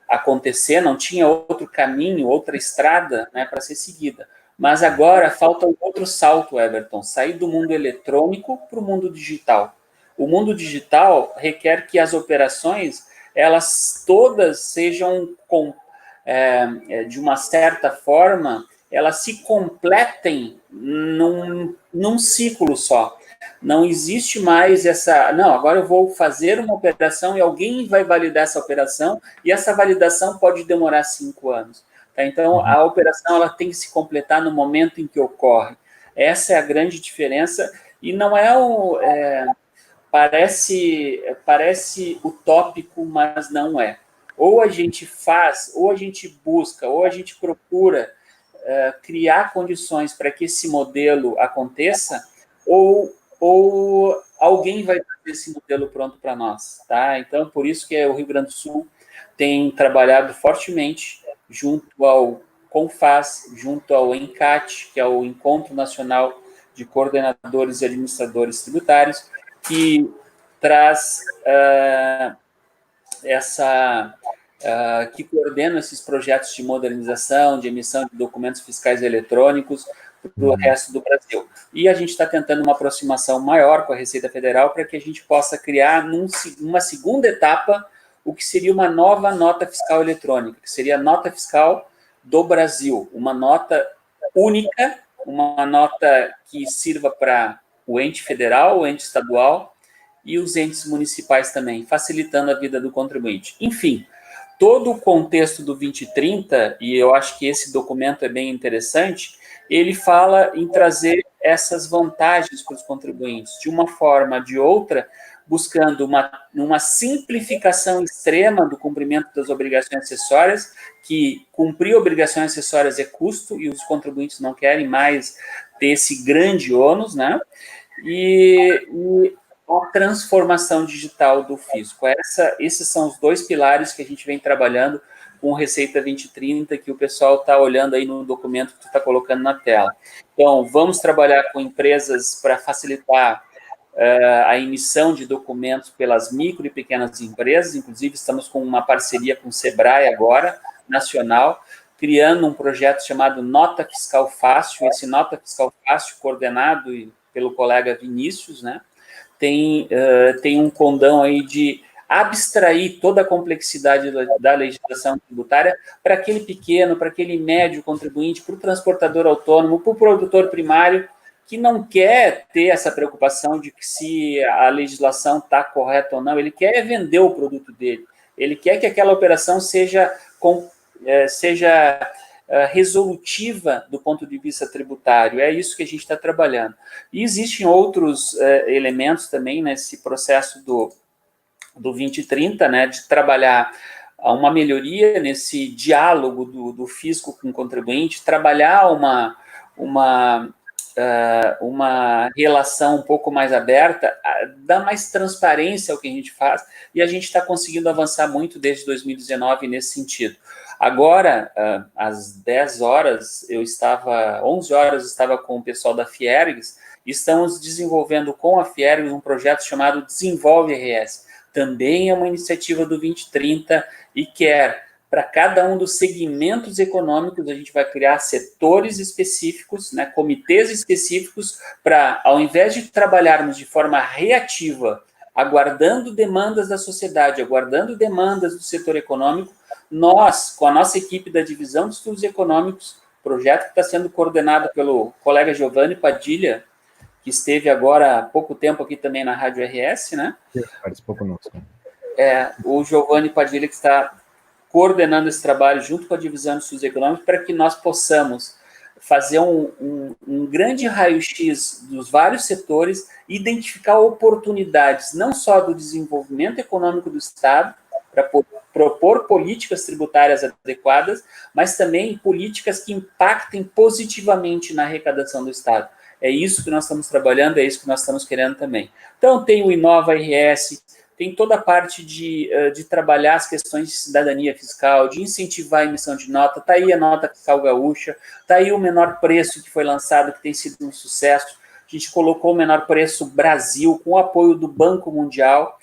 acontecer, não tinha outro caminho, outra estrada, né, para ser seguida. Mas agora falta um outro salto, Everton, sair do mundo eletrônico para o mundo digital. O mundo digital requer que as operações, elas todas sejam, de uma certa forma, elas se completem num ciclo só. Não existe mais não, agora eu vou fazer uma operação e alguém vai validar essa operação, e essa validação pode demorar 5 anos. Tá? Então, a operação ela tem que se completar no momento em que ocorre. Essa é a grande diferença, e não parece utópico, mas não é. Ou a gente faz, ou a gente busca, ou a gente procura criar condições para que esse modelo aconteça, ou alguém vai fazer esse modelo pronto para nós, tá? Então, por isso que o Rio Grande do Sul tem trabalhado fortemente junto ao CONFAS, junto ao ENCAT, que é o Encontro Nacional de Coordenadores e Administradores Tributários, que traz que coordena esses projetos de modernização, de emissão de documentos fiscais eletrônicos para o resto do Brasil. E a gente está tentando uma aproximação maior com a Receita Federal para que a gente possa criar, numa segunda etapa, o que seria uma nova nota fiscal eletrônica, que seria a nota fiscal do Brasil, uma nota única, uma nota que sirva para o ente federal, o ente estadual e os entes municipais também, facilitando a vida do contribuinte. Enfim, todo o contexto do 2030, e eu acho que esse documento é bem interessante, ele fala em trazer essas vantagens para os contribuintes, de uma forma ou de outra, buscando uma simplificação extrema do cumprimento das obrigações acessórias, que cumprir obrigações acessórias é custo, e os contribuintes não querem mais ter esse grande ônus, né? E a transformação digital do fisco. Esses são os 2 pilares que a gente vem trabalhando com Receita 2030, que o pessoal está olhando aí no documento que tu está colocando na tela. Então, vamos trabalhar com empresas para facilitar a emissão de documentos pelas micro e pequenas empresas, inclusive estamos com uma parceria com o Sebrae agora, nacional, criando um projeto chamado Nota Fiscal Fácil. Esse Nota Fiscal Fácil, coordenado pelo colega Vinícius, né, tem um condão aí de abstrair toda a complexidade da legislação tributária para aquele pequeno, para aquele médio contribuinte, para o transportador autônomo, para o produtor primário, que não quer ter essa preocupação de que se a legislação está correta ou não, ele quer vender o produto dele, ele quer que aquela operação seja resolutiva do ponto de vista tributário. É isso que a gente está trabalhando. E existem outros elementos também nesse processo do 2030, né, de trabalhar uma melhoria nesse diálogo do fisco com o contribuinte, trabalhar uma relação um pouco mais aberta, dá mais transparência ao que a gente faz, e a gente está conseguindo avançar muito desde 2019 nesse sentido. Agora, às 10 horas, 11 horas, eu estava com o pessoal da Fiergs, e estamos desenvolvendo com a Fiergs um projeto chamado Desenvolve RS. Também é uma iniciativa do 2030 e para cada um dos segmentos econômicos, a gente vai criar setores específicos, né, comitês específicos, para, ao invés de trabalharmos de forma reativa, aguardando demandas da sociedade, aguardando demandas do setor econômico, nós, com a nossa equipe da Divisão de Estudos Econômicos, projeto que está sendo coordenado pelo colega Giovanni Padilha, que esteve agora há pouco tempo aqui também na Rádio RS, né? Participou conosco. O Giovanni Padilha, que está coordenando esse trabalho junto com a Divisão de Estudos Econômicos, para que nós possamos fazer um grande raio-x dos vários setores, identificar oportunidades, não só do desenvolvimento econômico do Estado, para propor políticas tributárias adequadas, mas também políticas que impactem positivamente na arrecadação do Estado. É isso que nós estamos trabalhando, é isso que nós estamos querendo também. Então, tem o Inova RS, tem toda a parte de trabalhar as questões de cidadania fiscal, de incentivar a emissão de nota, está aí a nota fiscal gaúcha, está aí o menor preço que foi lançado, que tem sido um sucesso. A gente colocou o menor preço Brasil, com o apoio do Banco Mundial,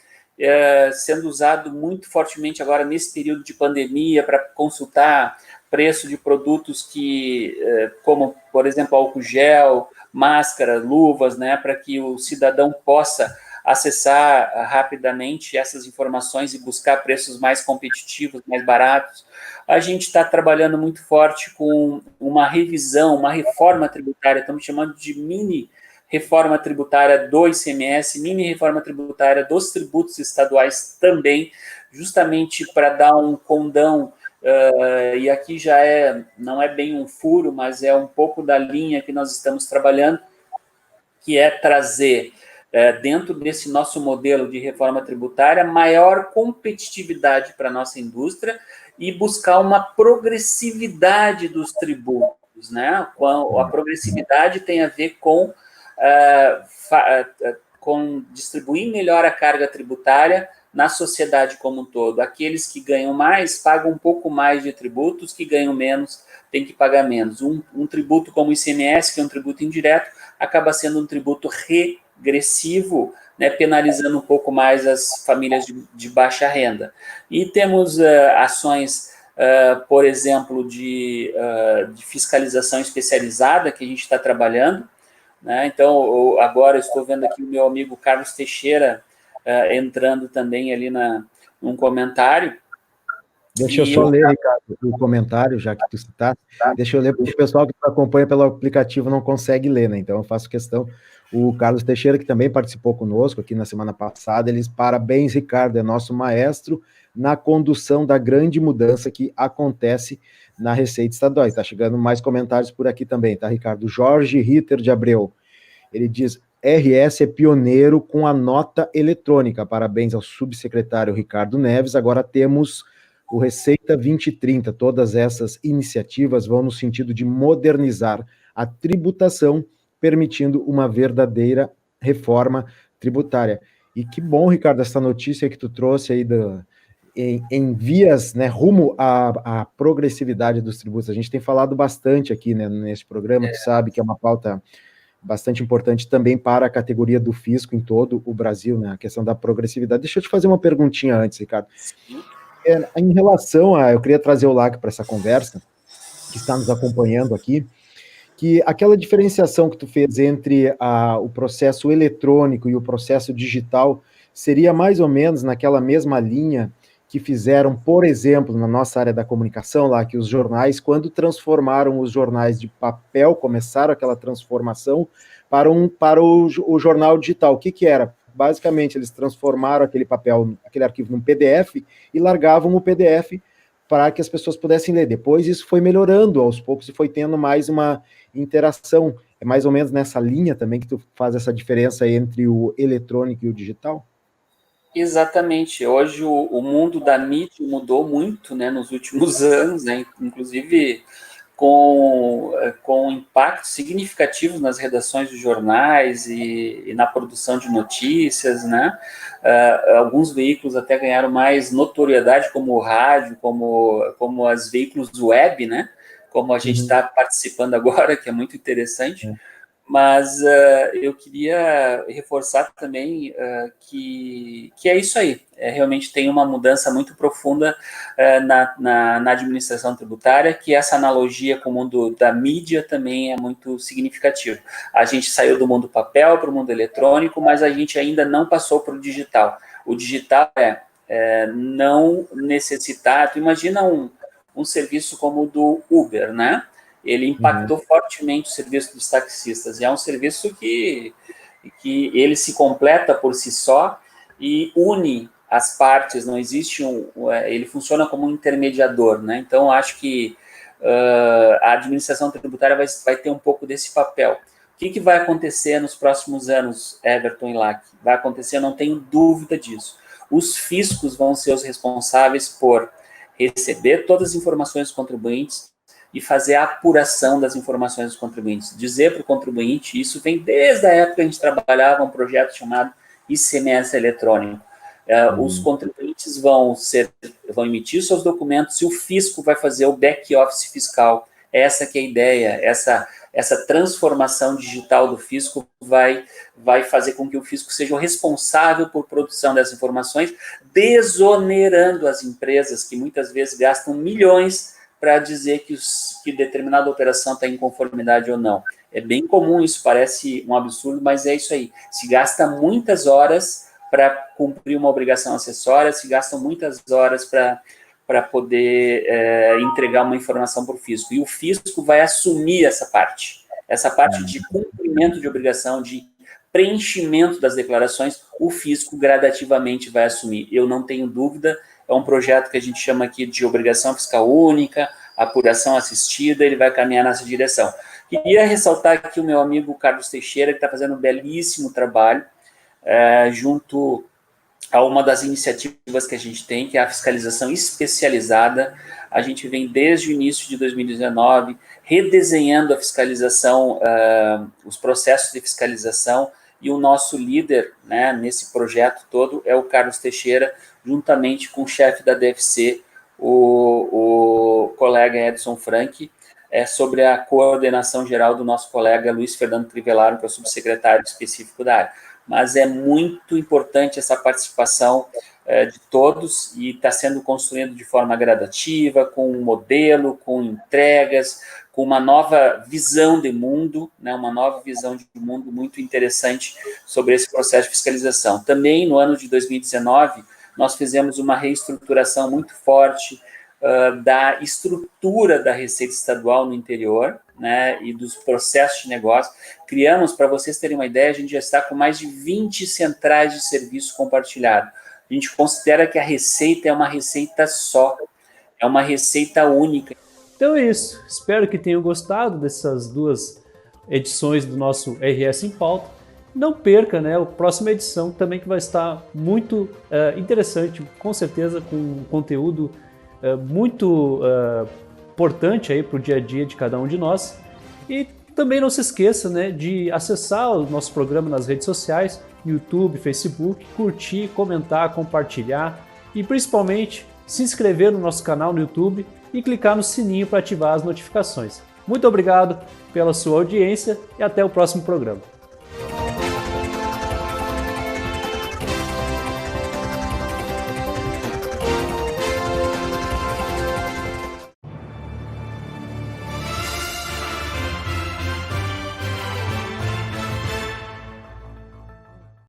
sendo usado muito fortemente agora nesse período de pandemia para consultar preço de produtos que, como, por exemplo, álcool gel, máscara, luvas, né, para que o cidadão possa acessar rapidamente essas informações e buscar preços mais competitivos, mais baratos. A gente está trabalhando muito forte com uma revisão, uma reforma tributária, estamos chamando de mini reforma tributária do ICMS, mini reforma tributária dos tributos estaduais também, justamente para dar um condão, e aqui já não é bem um furo, mas é um pouco da linha que nós estamos trabalhando, que é trazer, dentro desse nosso modelo de reforma tributária, maior competitividade para a nossa indústria e buscar uma progressividade dos tributos, né? A progressividade tem a ver com distribuir melhor a carga tributária na sociedade como um todo. Aqueles que ganham mais pagam um pouco mais de tributos, que ganham menos têm que pagar menos. Um tributo como o ICMS, que é um tributo indireto, acaba sendo um tributo regressivo, né, penalizando um pouco mais as famílias de baixa renda. E temos ações, por exemplo, de fiscalização especializada que a gente está trabalhando, né? Então, agora estou vendo aqui o meu amigo Carlos Teixeira entrando também ali num comentário. Deixa eu só ler, Ricardo, o comentário, já que tu citaste. Deixa eu ler, porque o pessoal que acompanha pelo aplicativo não consegue ler, né? Então eu faço questão. O Carlos Teixeira, que também participou conosco aqui na semana passada, eles, parabéns, Ricardo, é nosso maestro na condução da grande mudança que acontece na Receita Estadual. Está chegando mais comentários por aqui também, tá, Ricardo? Jorge Ritter de Abreu, ele diz: RS é pioneiro com a nota eletrônica. Parabéns ao subsecretário Ricardo Neves. Agora temos o Receita 2030. Todas essas iniciativas vão no sentido de modernizar a tributação, permitindo uma verdadeira reforma tributária. E que bom, Ricardo, essa notícia que tu trouxe aí em vias, né, rumo à progressividade dos tributos. A gente tem falado bastante aqui, né, nesse programa, tu sabe que é uma pauta bastante importante também para a categoria do fisco em todo o Brasil, né, a questão da progressividade. Deixa eu te fazer uma perguntinha antes, Ricardo. Em relação eu queria trazer o LAC para essa conversa, que está nos acompanhando aqui, que aquela diferenciação que tu fez entre o processo eletrônico e o processo digital seria mais ou menos naquela mesma linha que fizeram, por exemplo, na nossa área da comunicação, lá que os jornais, quando transformaram os jornais de papel, começaram aquela transformação para o jornal digital. O que era? Basicamente, eles transformaram aquele papel, aquele arquivo num PDF e largavam o PDF para que as pessoas pudessem ler. Depois isso foi melhorando aos poucos e foi tendo mais uma interação. É mais ou menos nessa linha também que tu faz essa diferença entre o eletrônico e o digital? Exatamente. Hoje o mundo da mídia mudou muito, né, nos últimos anos, né, inclusive com impactos significativos nas redações de jornais e na produção de notícias, né? Alguns veículos até ganharam mais notoriedade, como o rádio, como os veículos web, né? Como a gente está participando agora, que é muito interessante. Mas eu queria reforçar também que é isso aí. Realmente tem uma mudança muito profunda na administração tributária, que essa analogia com o mundo da mídia também é muito significativa. A gente saiu do mundo papel para o mundo eletrônico, mas a gente ainda não passou para o digital. O digital não necessitar... Tu imagina um serviço como o do Uber, né? Ele impactou fortemente o serviço dos taxistas. E é um serviço que ele se completa por si só e une as partes, não existe ele funciona como um intermediador, né? Então, acho que a administração tributária vai ter um pouco desse papel. O que vai acontecer nos próximos anos, Everton e LAC? Vai acontecer, não tenho dúvida disso. Os fiscos vão ser os responsáveis por receber todas as informações dos contribuintes e fazer a apuração das informações dos contribuintes. Dizer para o contribuinte, isso vem desde a época que a gente trabalhava um projeto chamado ICMS eletrônico. Os contribuintes vão emitir seus documentos e o fisco vai fazer o back-office fiscal. Essa que é a ideia, essa transformação digital do fisco vai fazer com que o fisco seja o responsável por produção dessas informações, desonerando as empresas que muitas vezes gastam milhões para dizer que determinada operação está em conformidade ou não. É bem comum, isso parece um absurdo, mas é isso aí. Se gasta muitas horas para cumprir uma obrigação acessória, se gastam muitas horas para poder entregar uma informação para o fisco. E o fisco vai assumir essa parte de cumprimento de obrigação, de preenchimento das declarações, o fisco gradativamente vai assumir. Eu não tenho dúvida, é um projeto que a gente chama aqui de obrigação fiscal única, apuração assistida, ele vai caminhar nessa direção. Queria ressaltar aqui o meu amigo Carlos Teixeira, que está fazendo um belíssimo trabalho, junto a uma das iniciativas que a gente tem, que é a fiscalização especializada. A gente vem desde o início de 2019 redesenhando a fiscalização, os processos de fiscalização, e o nosso líder, né, nesse projeto todo é o Carlos Teixeira, juntamente com o chefe da DFC, o colega Edson Frank, sobre a coordenação geral do nosso colega Luiz Fernando Trivellaro, que é o subsecretário específico da área. Mas é muito importante essa participação de todos, e está sendo construído de forma gradativa, com um modelo, com entregas, com uma nova visão de mundo, né, uma nova visão de mundo muito interessante sobre esse processo de fiscalização. Também, no ano de 2019, nós fizemos uma reestruturação muito forte da estrutura da Receita Estadual no interior, né, e dos processos de negócio. Criamos, para vocês terem uma ideia, a gente já está com mais de 20 centrais de serviço compartilhado. A gente considera que a Receita é uma receita só, é uma receita única. Então é isso. Espero que tenham gostado dessas duas edições do nosso RS em Pauta. Não perca, né, a próxima edição também, que vai estar muito interessante, com certeza, com um conteúdo muito importante aí para o dia a dia de cada um de nós. E também não se esqueça, né, de acessar o nosso programa nas redes sociais, YouTube, Facebook, curtir, comentar, compartilhar e principalmente se inscrever no nosso canal no YouTube e clicar no sininho para ativar as notificações. Muito obrigado pela sua audiência e até o próximo programa.